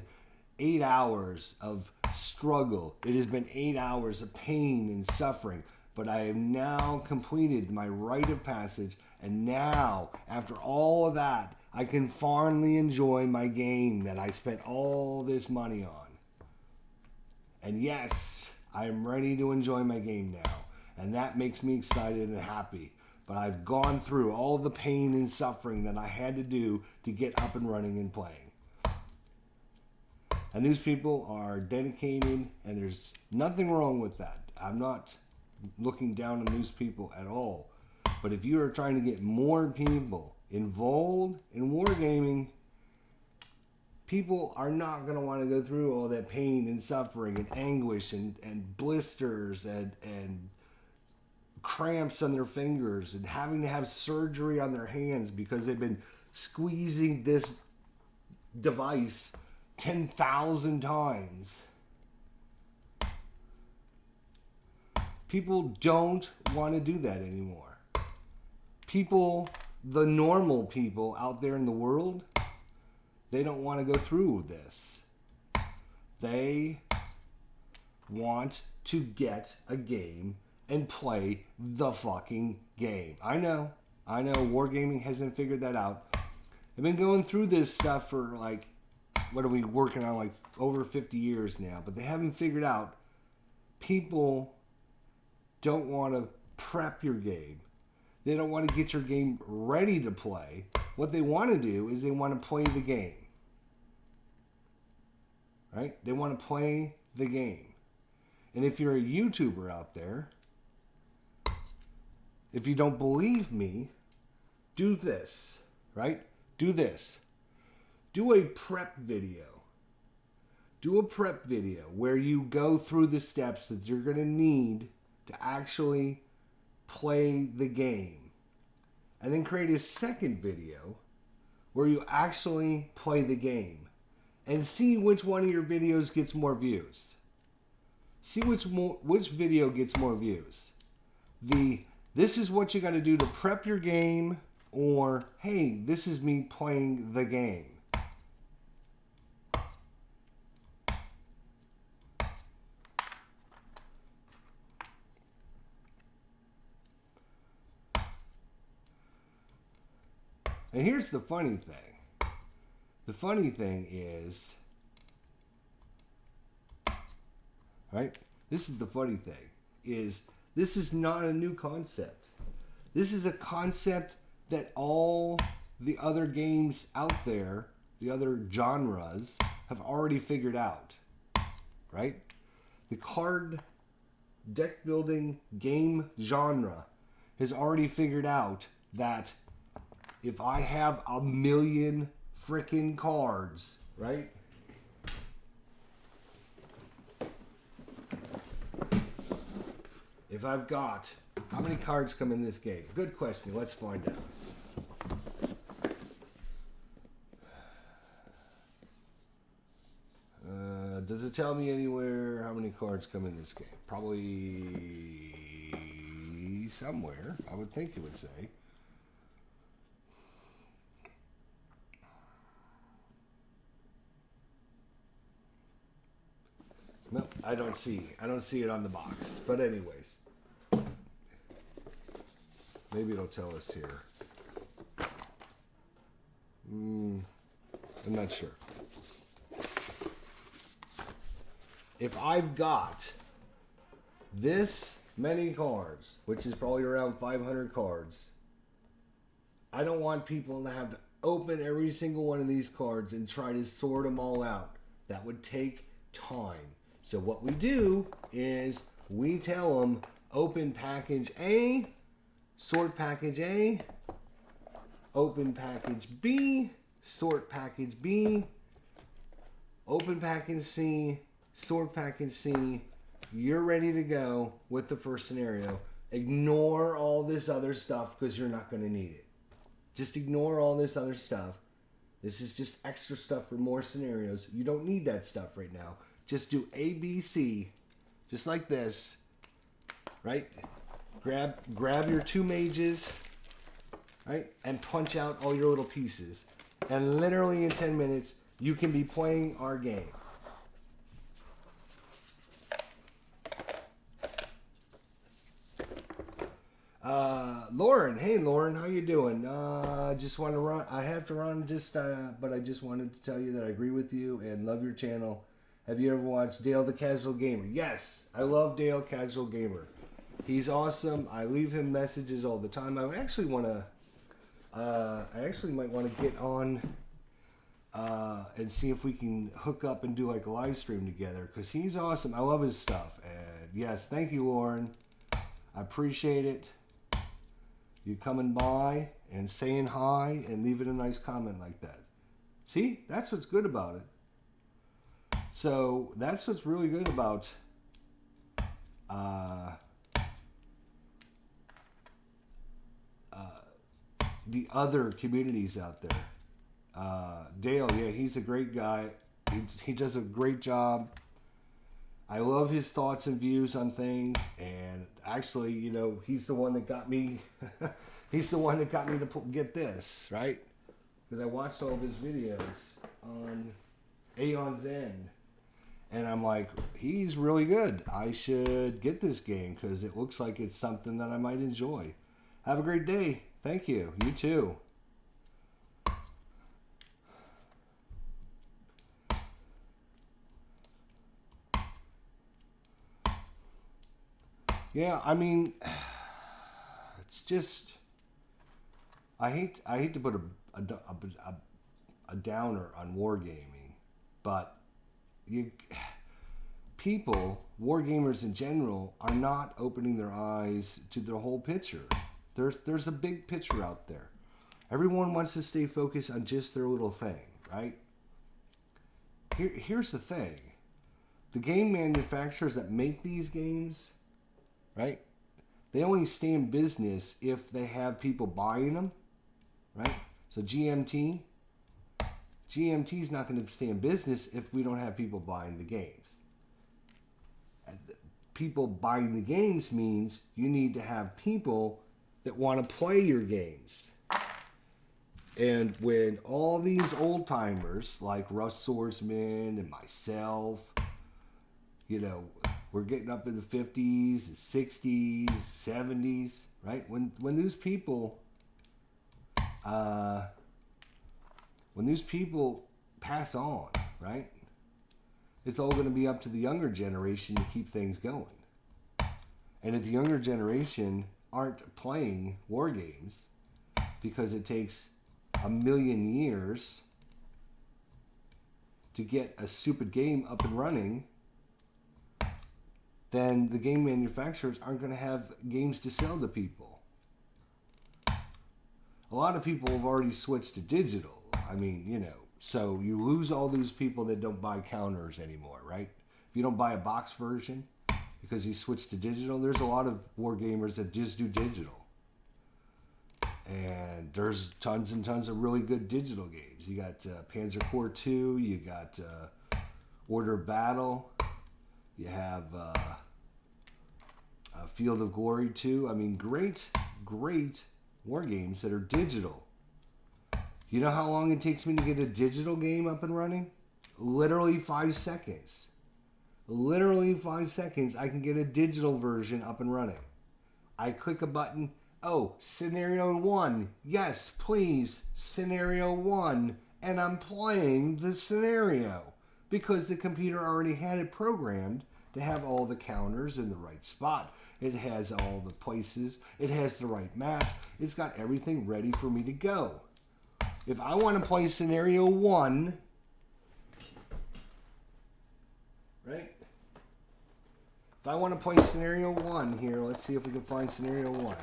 8 hours of struggle. It has been 8 hours of pain and suffering. But I have now completed my rite of passage. And now, after all of that, I can finally enjoy my game that I spent all this money on. And yes, I am ready to enjoy my game now. And that makes me excited and happy. But I've gone through all the pain and suffering that I had to do to get up and running and playing. And these people are dedicated, and there's nothing wrong with that. I'm not looking down on these people at all. But if you are trying to get more people involved in wargaming, people are not going to want to go through all that pain and suffering and anguish and blisters and cramps on their fingers and having to have surgery on their hands because they've been squeezing this device 10,000 times. People don't want to do that anymore. People, the normal people out there in the world, they don't want to go through this. They want to get a game and play the fucking game. I know. Wargaming hasn't figured that out. I've been going through this stuff for like, what are we working on, like over 50 years now, but they haven't figured out people don't want to prep your game. They don't want to get your game ready to play. What they want to do is they want to play the game. Right? They want to play the game. And if you're a YouTuber out there, if you don't believe me, do this, right? Do this. Do a prep video. Do a prep video where you go through the steps that you're going to need to actually play the game. And then create a second video where you actually play the game. And see which one of your videos gets more views. See which video gets more views. This is what you got to do to prep your game, or hey, this is me playing the game. And here's the funny thing. The funny thing is, right? This is the funny thing, is this is not a new concept. This is a concept that all the other games out there, the other genres, have already figured out, right? The card deck building game genre has already figured out that if I have a million freaking cards, right? If I've got, how many cards come in this game? Good question. Let's find out. Does it tell me anywhere how many cards come in this game? Probably somewhere. I would think it would say. No, I don't see it on the box. But anyways, maybe it'll tell us here. I'm not sure. If I've got this many cards, which is probably around 500 cards, I don't want people to have to open every single one of these cards and try to sort them all out. That would take time. So what we do is we tell them open package A, sort package A, open package B, sort package B, open package C, sort package C. You're ready to go with the first scenario. Ignore all this other stuff because you're not going to need it. Just ignore all this other stuff. This is just extra stuff for more scenarios. You don't need that stuff right now. Just do A, B, C, just like this, right? Grab your 2 mages, right? And punch out all your little pieces. And literally in 10 minutes, you can be playing our game. Lauren, hey Lauren, how you doing? Just want to run. I have to run, but I just wanted to tell you that I agree with you and love your channel. Have you ever watched Dale the Casual Gamer? Yes, I love Dale Casual Gamer. He's awesome. I leave him messages all the time. I actually might want to get on and see if we can hook up and do like a live stream together because he's awesome. I love his stuff. And yes, thank you, Lauren. I appreciate it. You coming by and saying hi and leaving a nice comment like that. See, that's what's good about it. So that's what's really good about the other communities out there. Dale, yeah, he's a great guy. He does a great job. I love his thoughts and views on things, and actually, you know, he's the one that got me. He's the one that got me to get this, right? Because I watched all of his videos on Aeon's End, and I'm like, he's really good. I should get this game because it looks like it's something that I might enjoy. Have a great day. Thank you. You too. Yeah, I mean, it's just I hate to put a downer on wargaming, but wargamers in general, are not opening their eyes to the whole picture. There's a big picture out there. Everyone wants to stay focused on just their little thing, right? Here's the thing. The game manufacturers that make these games, right? They only stay in business if they have people buying them, right? So GMT's not going to stay in business if we don't have people buying the games. And people buying the games means you need to have people that want to play your games. And when all these old timers like Russ Swordsman and myself, you know, we're getting up in the 50s, 60s, 70s, right? When those people pass on, right? It's all going to be up to the younger generation to keep things going. And if the younger generation aren't playing war games because it takes a million years to get a stupid game up and running, then the game manufacturers aren't going to have games to sell to people. a lot of people have already switched to digital. I mean, you know, so you lose all those people that don't buy counters anymore, right? If you don't buy a box version because you switched to digital, there's a lot of war gamers that just do digital. And there's tons and tons of really good digital games. You got Panzer Corps 2, you got Order of Battle, you have Field of Glory 2. I mean, great war games that are digital. You know how long it takes me to get a digital game up and running? Literally 5 seconds. Literally 5 seconds, I can get a digital version up and running. I click a button. Oh, scenario 1. Yes, please, scenario 1. And I'm playing the scenario because the computer already had it programmed to have all the counters in the right spot. It has all the places. It has the right map. It's got everything ready for me to go. If I want to play scenario 1, right? If I want to play scenario 1 here, let's see if we can find scenario 1.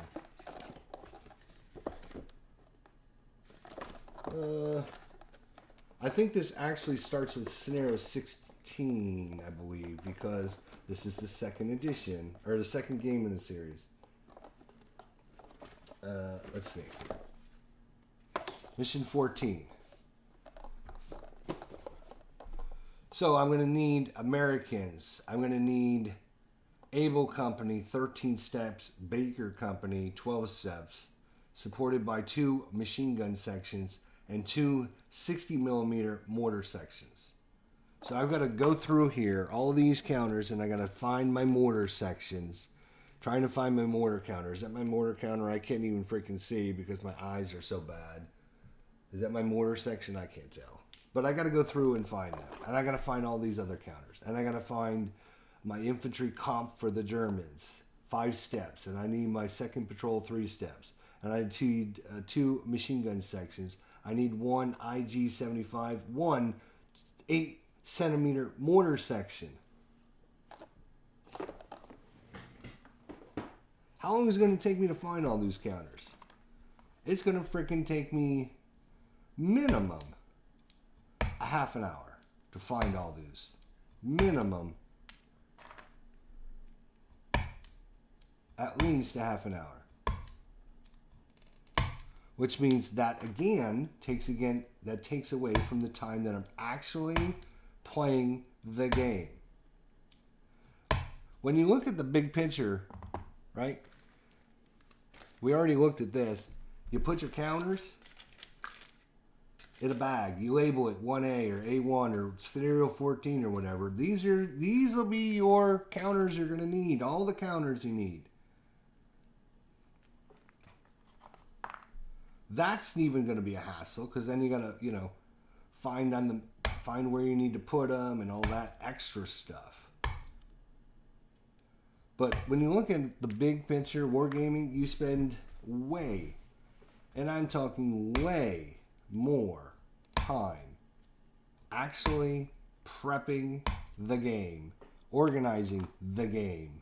I think this actually starts with scenario 16, I believe, because this is the second edition, or the second game in the series. Let's see. Mission 14. So I'm going to need Americans. I'm going to need Able Company, 13 steps, Baker Company, 12 steps, supported by 2 machine gun sections and 2 60mm mortar sections. So I've got to go through here, all these counters, and I got to find my mortar sections. Trying to find my mortar counter. Is that my mortar counter? I can't even freaking see because my eyes are so bad. Is that my mortar section? I can't tell. But I got to go through and find them. And I got to find all these other counters. And I got to find my infantry comp for the Germans. 5 steps. And I need my second patrol 3 steps. And I need 2 machine gun sections. I need 1 IG-75, 1 8cm mortar section. How long is it going to take me to find all these counters? It's going to freaking take me minimum a half an hour to find all these. Minimum at least a half an hour. Which means that again takes away from the time that I'm actually playing the game. When you look at the big picture, right? We already looked at this. You put your counters in a bag. You label it 1A or A1 or scenario 14 or whatever. These will be your counters you're going to need. All the counters you need. That's even going to be a hassle because then you got to, you know, find where you need to put them and all that extra stuff. But when you look at the big picture, wargaming, you spend way, and I'm talking way more time actually prepping the game, organizing the game,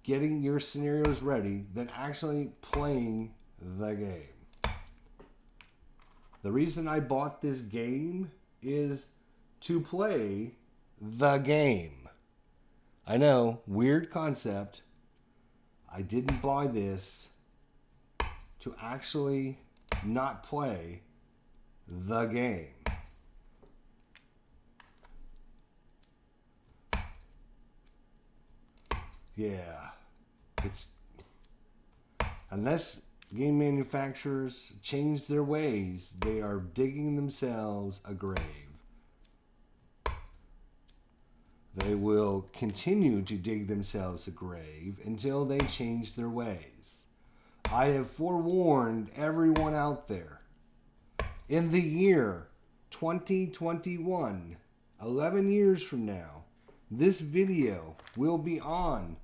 getting your scenarios ready than actually playing the game. The reason I bought this game is to play the game. I know, weird concept. I didn't buy this to actually not play the game. Yeah, it's unless game manufacturers change their ways, they are digging themselves a grave. They will continue to dig themselves a grave until they change their ways. I have forewarned everyone out there. In the year 2021, 11 years from now, this video will be on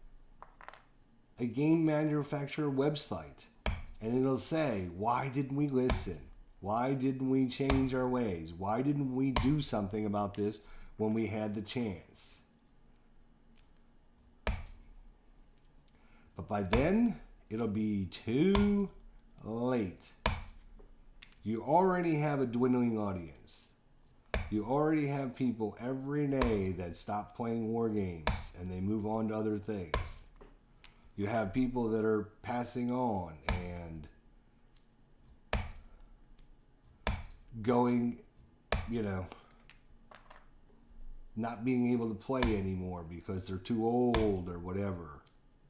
a game manufacturer website. And it'll say, why didn't we listen? Why didn't we change our ways? Why didn't we do something about this when we had the chance? But by then, it'll be too late. You already have a dwindling audience. You already have people every day that stop playing war games and they move on to other things. You have people that are passing on and going, not being able to play anymore because they're too old or whatever.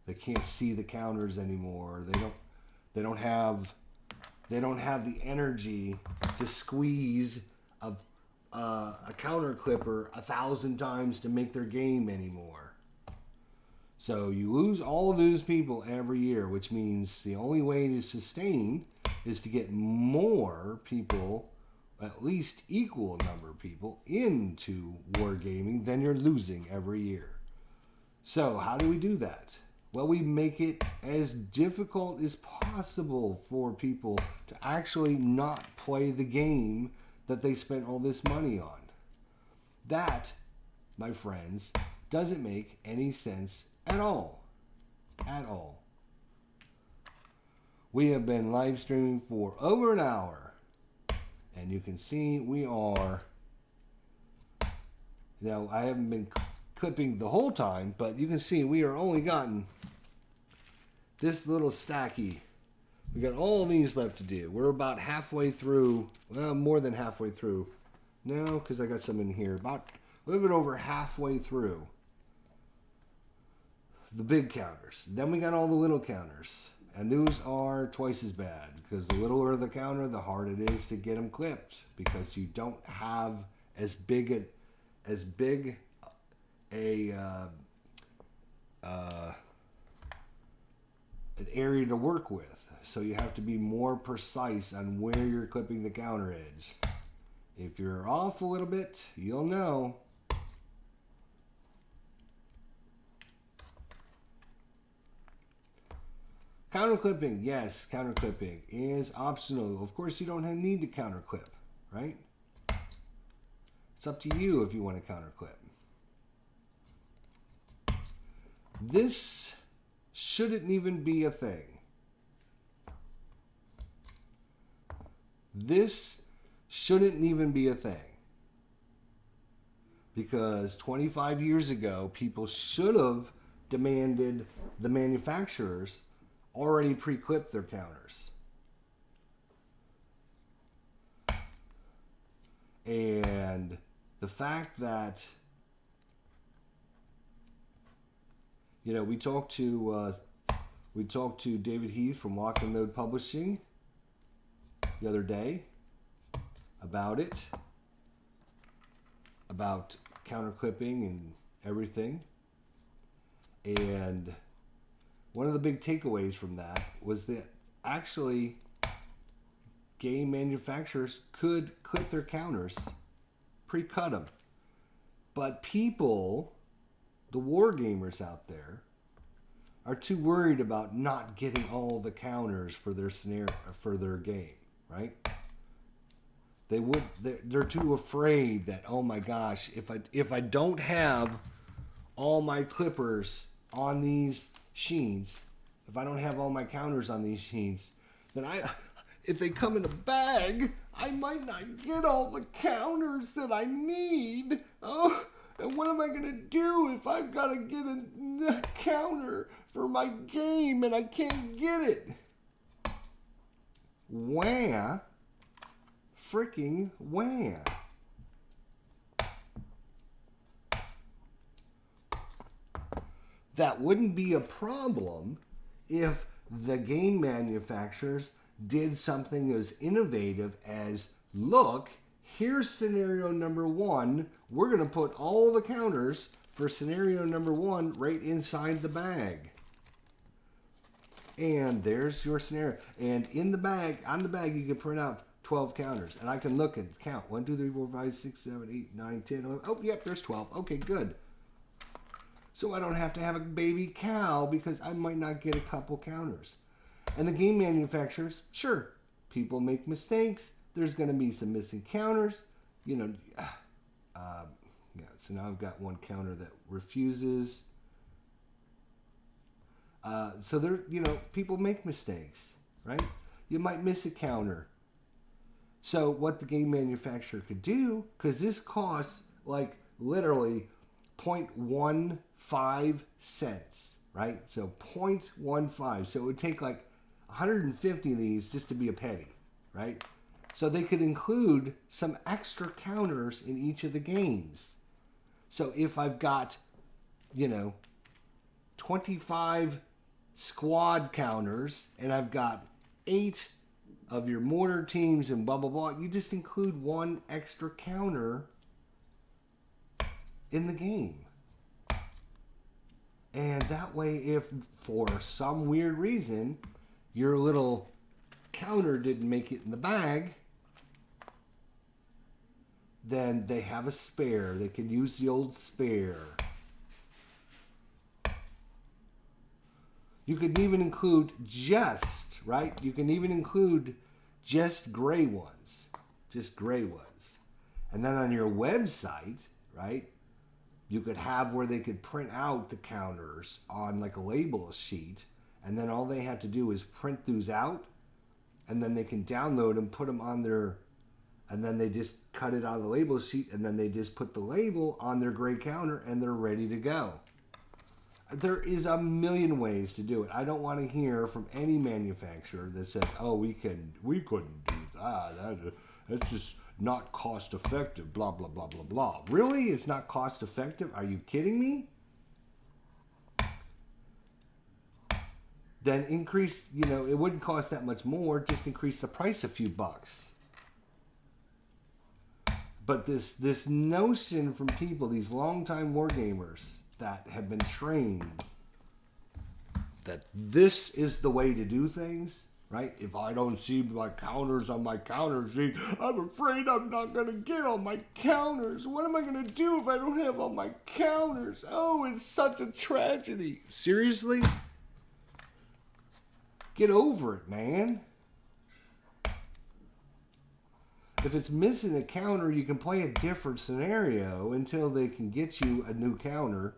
They can't see the counters anymore. They don't have the energy to squeeze a counter clipper 1,000 times to make their game anymore. So you lose all of those people every year, which means the only way to sustain is to get more people, at least equal number of people, into wargaming than you're losing every year. So how do we do that? Well, we make it as difficult as possible for people to actually not play the game that they spent all this money on. That, my friends, doesn't make any sense at all. At all. We have been live streaming for over an hour. And you can see we are... Now, I haven't been clipping the whole time, but you can see we are only gotten this little stacky. We got all these left to do. We're about halfway through, well, more than halfway through. No, because I got some in here. About a little bit over halfway through the big counters. Then we got all the little counters. And those are twice as bad because the littler the counter, the harder it is to get them clipped because you don't have as big an area to work with. So you have to be more precise on where you're clipping the counter edge. If you're off a little bit, you'll know. Counter clipping, yes, counter clipping is optional. Of course, you don't need to counter clip, right? It's up to you if you want to counter clip. This shouldn't even be a thing. This shouldn't even be a thing. Because 25 years ago, people should have demanded the manufacturers already pre-clip their counters. And the fact that, we talked to David Heath from Lock and Load Publishing the other day about it, about counter clipping and everything. And one of the big takeaways from that was that actually game manufacturers could clip their counters, pre-cut them. But people, the war gamers out there, are too worried about not getting all the counters for their scenario, for their game, right? They're too afraid that, oh my gosh, if I don't have all my clippers on these sheets, if I don't have all my counters on these sheets, then if they come in a bag, I might not get all the counters that I need. Oh, and what am I going to do if I've got to get a counter for my game and I can't get it? Wah. Freaking wah. That wouldn't be a problem if the game manufacturers did something as innovative as, look, here's scenario number 1. We're going to put all the counters for scenario number 1 right inside the bag. And there's your scenario. And in the bag, on the bag, you can print out 12 counters. And I can look and count. 1, 2, 3, 4, 5, 6, 7, 8, 9, 10, 11. Oh, yep, there's 12. Okay, good. So I don't have to have a baby cow because I might not get a couple counters. And the game manufacturers, sure, people make mistakes. There's going to be some missing counters. So now I've got one counter that refuses. So people make mistakes, right? you might miss a counter. So what the game manufacturer could do, because this costs like literally 0.15 cents, right? So 0.15. So it would take like 150 of these just to be a penny, right? So they could include some extra counters in each of the games. So if I've got, 25 squad counters and I've got 8 of your mortar teams and blah, blah, blah, you just include one extra counter in the game. And that way, if for some weird reason your little counter didn't make it in the bag, then they have a spare. They can use the old spare. You could even include just, right? You can even include just gray ones. Just gray ones. And then on your website, right, you could have where they could print out the counters on like a label sheet. And then all they have to do is print those out. And then they can download them, put them on their... And then they just cut it out of the label sheet. And then they just put the label on their gray counter. And they're ready to go. There is a million ways to do it. I don't want to hear from any manufacturer that says, "Oh, we couldn't do that. That's just not cost effective." Blah blah blah blah blah. Really, it's not cost effective? Are you kidding me? Then increase. It wouldn't cost that much more. Just increase the price a few bucks. But this notion from people, these longtime wargamers, that have been trained that this is the way to do things, right? If I don't see my counters on my counter sheet, I'm afraid I'm not going to get all my counters. What am I going to do if I don't have all my counters? Oh, it's such a tragedy. Seriously? Get over it, man. If it's missing a counter, you can play a different scenario until they can get you a new counter.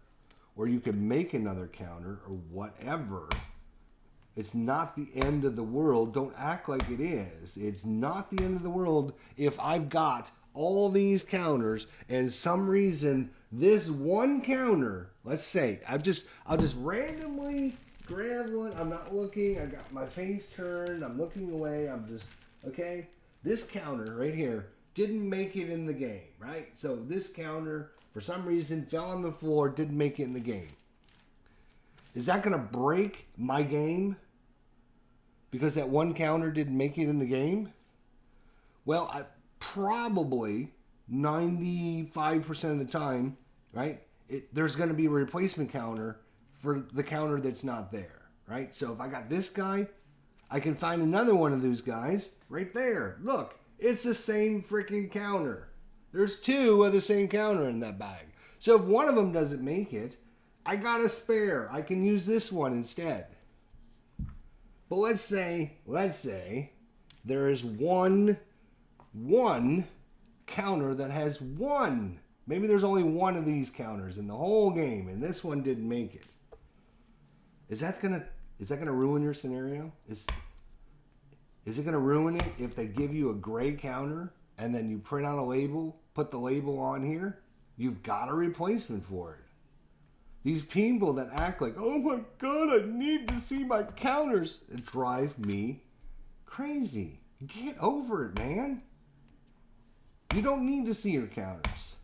Or you can make another counter or whatever. It's not the end of the world. Don't act like it is. It's not the end of the world if I've got all these counters and some reason this one counter, let's say, I'll just randomly grab one. I'm not looking. I got my face turned. I'm looking away. Okay? This counter right here didn't make it in the game, right? So this counter, for some reason, fell on the floor, didn't make it in the game. Is that going to break my game because that one counter didn't make it in the game? Well, probably 95% of the time, right, there's going to be a replacement counter for the counter that's not there, right? So if I got this guy, I can find another one of those guys right there. Look, it's the same freaking counter. There's 2 of the same counter in that bag. So if one of them doesn't make it, I got a spare. I can use this one instead. But let's say there is one counter that has one. Maybe there's only one of these counters in the whole game, and this one didn't make it. Is that gonna ruin your scenario? Is it gonna ruin it if they give you a gray counter and then you print out a label, put the label on here? You've got a replacement for it. These people that act like, "Oh my God, I need to see my counters," drive me crazy. Get over it, man. You don't need to see your counters.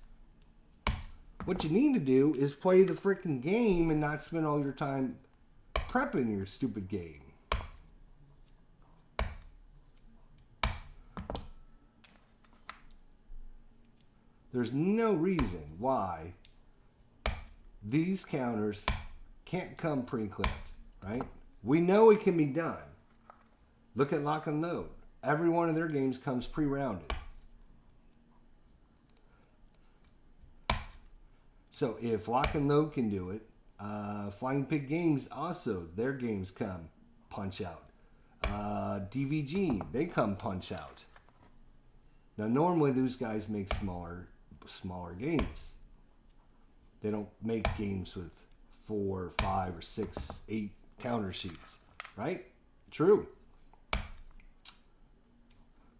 What you need to do is play the freaking game and not spend all your time prepping your stupid game. There's no reason why these counters can't come pre-clipped, right? We know it can be done. Look at Lock and Load. Every one of their games comes pre-rounded. So if Lock and Load can do it, Flying Pig Games also, their games come punch out. DVG, they come punch out. Now normally those guys make smaller games. They don't make games with 4, 5, or 6, 8 counter sheets, right? True.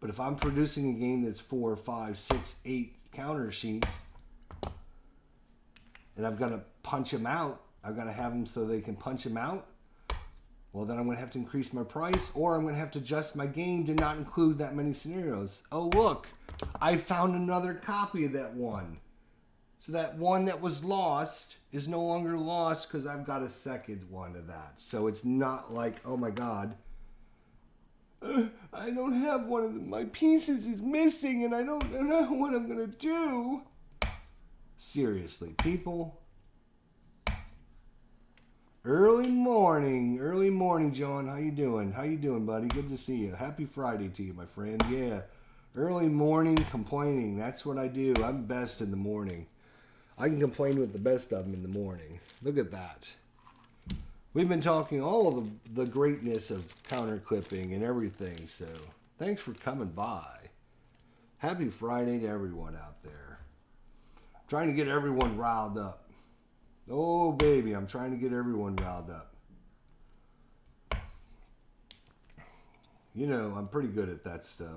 But if I'm producing a game that's 4, 5, 6, 8 counter sheets, and I've got to punch them out, I've got to have them so they can punch them out, well, then I'm going to have to increase my price, or I'm going to have to adjust my game to not include that many scenarios. Oh, look, I found another copy of that one. So that one that was lost is no longer lost because I've got a second one of that. So it's not like, oh my God, I don't have one of them. My pieces is missing and I don't know what I'm going to do. Seriously, people. Early morning, John. How you doing? How you doing, buddy? Good to see you. Happy Friday to you, my friend. Yeah, early morning complaining. That's what I do. I'm best in the morning. I can complain with the best of them in the morning. Look at that. We've been talking all of the greatness of counter clipping and everything. So thanks for coming by. Happy Friday to everyone out there. Trying to get everyone riled up. Oh, baby, I'm trying to get everyone riled up. You know, I'm pretty good at that stuff.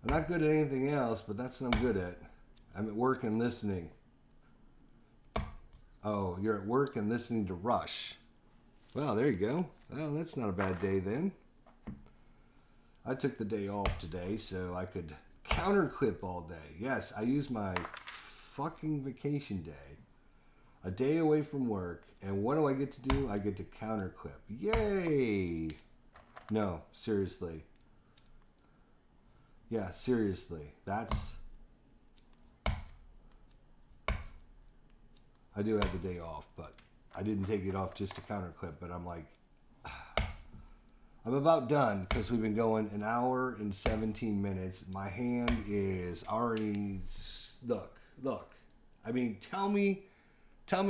I'm not good at anything else, but that's what I'm good at. I'm at work and listening. Oh, you're at work and listening to Rush. Well, there you go. Well, that's not a bad day then. I took the day off today so I could counter clip all day. Yes, I used my fucking vacation day. A day away from work, and what do I get to do? I get to counter clip. Yay! No, seriously. Yeah, seriously. That's... I do have the day off, but I didn't take it off just to counter clip, but I'm like... I'm about done, because we've been going an hour and 17 minutes. My hand is already... Look. I mean, tell me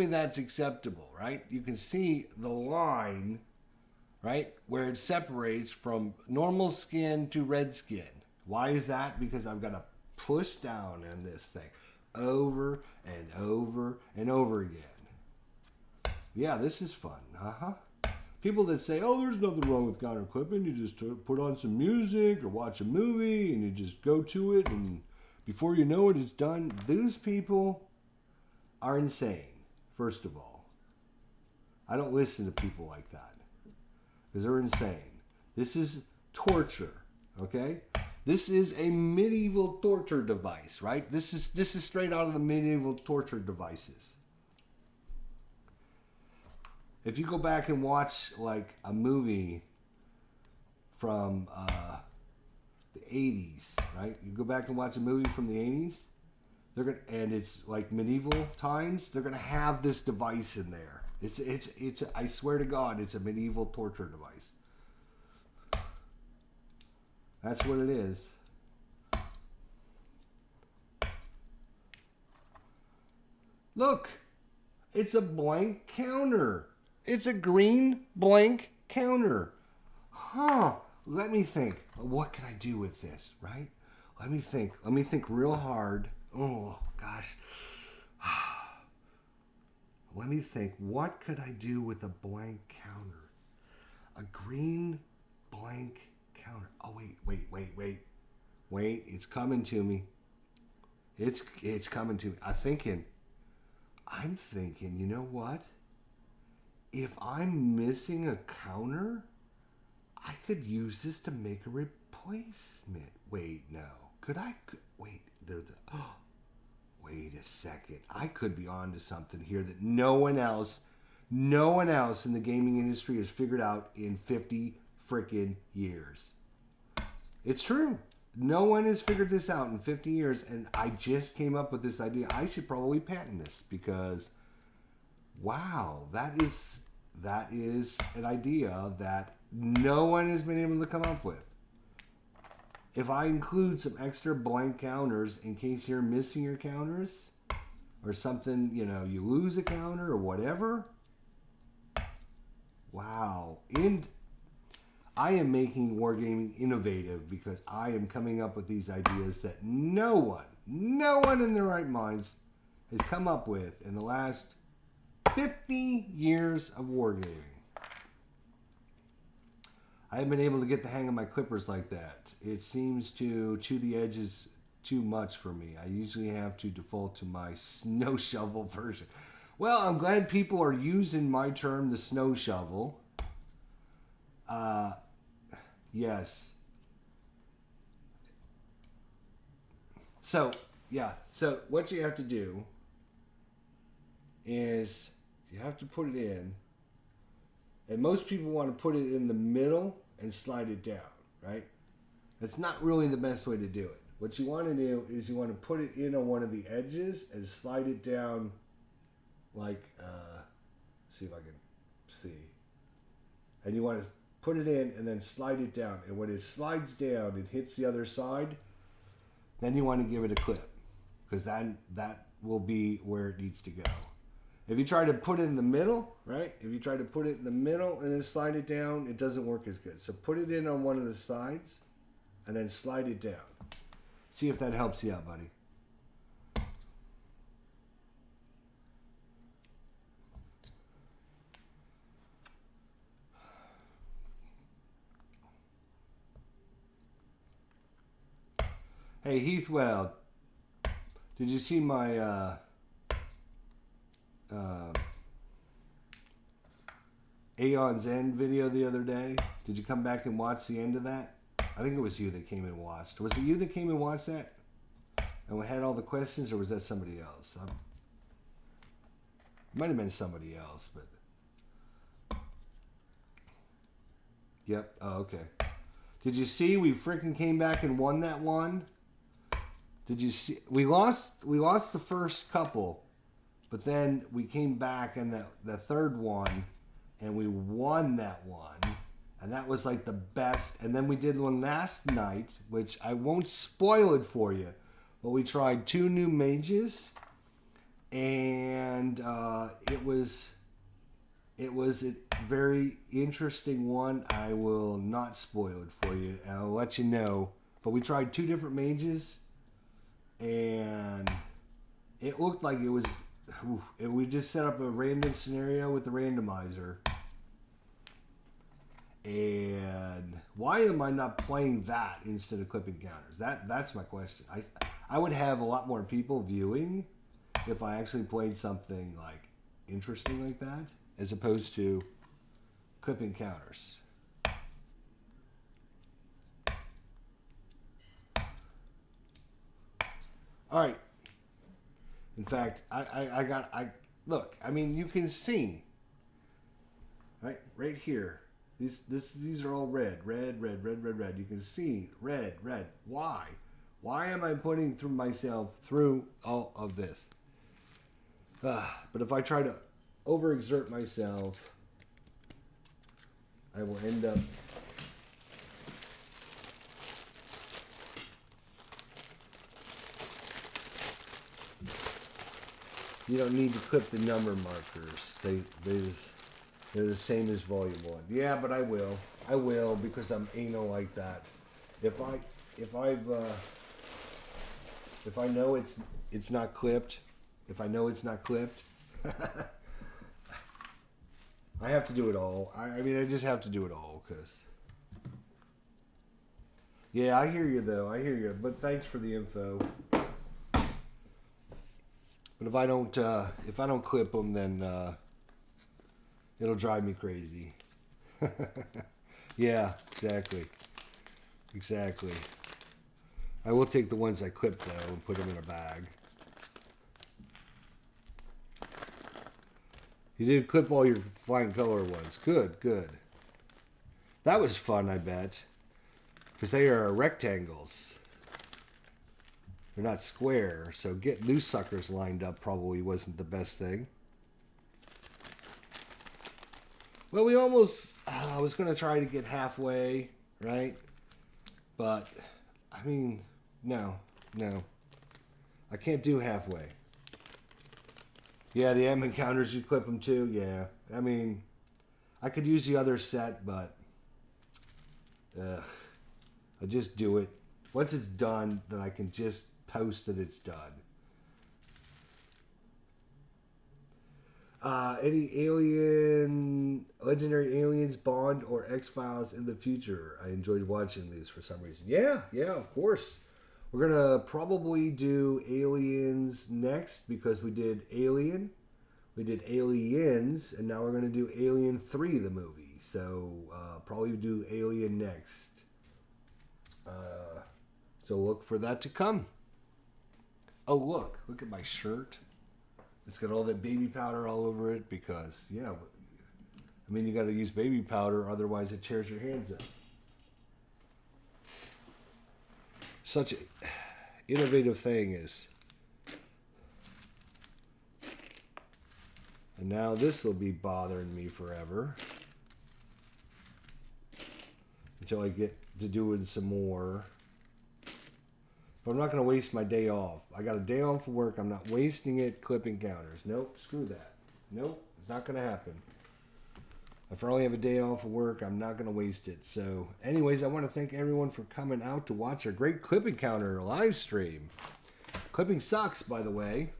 that's acceptable, right? You can see the line, right, where it separates from normal skin to red skin. Why is that? Because I've got to push down on this thing over and over and over again. Yeah, this is fun. People that say, oh, there's nothing wrong with counter clipping. You just put on some music or watch a movie and you just go to it, and before you know it, it's done. Those people are insane. First of all, I don't listen to people like that because they're insane. This is torture, okay? This is a medieval torture device, right? This is straight out of the medieval torture devices. If you go back and watch like a movie from the 80s, right? You go back and watch a movie from the 80s. And it's like medieval times, they're gonna have this device in there. It's I swear to God, it's a medieval torture device. That's what it is. Look, it's a blank counter. It's a green blank counter. Let me think. What can I do with this, right? Let me think real hard. Oh, gosh. Let me think. What could I do with a blank counter? A green blank counter. Oh, wait. Wait, it's coming to me. It's coming to me. I'm thinking, you know what? If I'm missing a counter, I could use this to make a replacement. Wait, no. Wait, wait a second. I could be onto something here that no one else in the gaming industry has figured out in 50 freaking years. It's true. No one has figured this out in 50 years, and I just came up with this idea. I should probably patent this because, wow, that is an idea that no one has been able to come up with. If I include some extra blank counters in case you're missing your counters or something, you know, you lose a counter or whatever. Wow. And I am making wargaming innovative because I am coming up with these ideas that no one in their right minds has come up with in the last 50 years of wargaming. I haven't been able to get the hang of my clippers like that. It seems to chew the edges too much for me. I usually have to default to my snow shovel version. Well, I'm glad people are using my term, the snow shovel. Yes. So, yeah. So, what you have to do is you have to put it in. And most people want to put it in the middle and slide it down, right? That's not really the best way to do it. What you want to do is you want to put it in on one of the edges and slide it down like, see if I can see. And you want to put it in and then slide it down. And when it slides down, it hits the other side. Then you want to give it a clip, because that will be where it needs to go. If you try to put it in the middle, right? If you try to put it in the middle and then slide it down, it doesn't work as good. So put it in on one of the sides and then slide it down. See if that helps you out, buddy. Hey, Heathwell, did you see my Aeon's End video the other day? Did you come back and watch the end of that? I think it was you that came and watched. Was it you that came and watched that? And we had all the questions, or was that somebody else? It might have been somebody else, but... Yep, oh, okay. Did you see we freaking came back and won that one? Did you see? We lost the first couple, but then we came back in the third one, and we won that one. And that was like the best. And then we did one last night, which I won't spoil it for you, but we tried 2 new mages, and it was a very interesting one. I will not spoil it for you. I'll let you know. But we tried 2 different mages, and it looked like it was... we just set up a random scenario with the randomizer. And why am I not playing that instead of clipping counters? That's my question. I would have a lot more people viewing if I actually played something like interesting like that, as opposed to clipping counters. All right. In fact, I look. I mean, you can see right here. These are all red. You can see red. Why? Why am I putting through myself through all of this? But if I try to overexert myself, I will end up... You don't need to clip the number markers. They're the same as volume 1. Yeah, but I will. I will, because I'm anal like that. If I know it's not clipped, if I know it's not clipped, I have to do it all. I mean, I just have to do it all, because... Yeah, I hear you, though. I hear you. But thanks for the info. But if I don't clip them, then it'll drive me crazy. Yeah, exactly. I will take the ones I clipped though and put them in a bag. You did clip all your fine color ones. Good. That was fun, I bet, because they are rectangles. They're not square, so getting new suckers lined up probably wasn't the best thing. Well, we almost... I was going to try to get halfway, right? But, I mean, no. I can't do halfway. Yeah, the M encounters, you clip them too? Yeah. I mean, I could use the other set, but... I just do it. Once it's done, then I can just post that it's done. Any alien, legendary aliens, Bond, or X-Files in the future? I enjoyed watching these for some reason. Yeah, of course. We're gonna probably do Aliens next because we did Alien, we did Aliens, and now we're gonna do Alien 3, the movie. So probably do Alien next. So look for that to come. Oh, look at my shirt. It's got all that baby powder all over it because, yeah, I mean, you got to use baby powder, otherwise it tears your hands up. Such an innovative thing is. And now this will be bothering me forever. Until I get to doing some more. But I'm not going to waste my day off. I got a day off of work. I'm not wasting it clipping counters. Nope, screw that. Nope, it's not going to happen. If I only have a day off of work, I'm not going to waste it. So, anyways, I want to thank everyone for coming out to watch our great clipping counter live stream. Clipping sucks, by the way.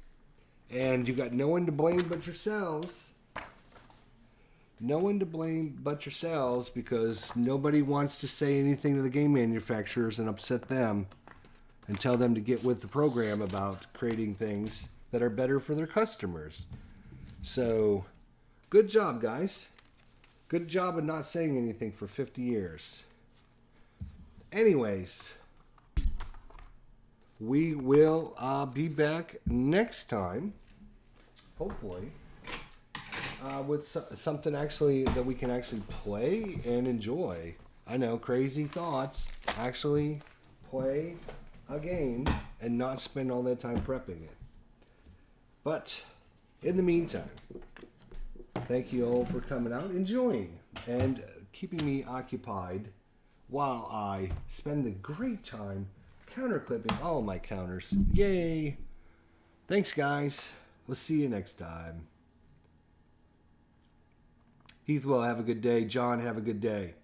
And you got no one to blame but yourselves. No one to blame but yourselves because nobody wants to say anything to the game manufacturers and upset them. And tell them to get with the program about creating things that are better for their customers. So, good job, guys. Good job of not saying anything for 50 years. Anyways, we will be back next time, hopefully, with something actually that we can actually play and enjoy. I know, crazy thoughts. Actually play a game and not spend all that time prepping it. But in the meantime, thank you all for coming out, enjoying, and keeping me occupied while I spend the great time counter clipping all my counters. Yay! Thanks, guys. We'll see you next time. Heath will have a good day. John, have a good day.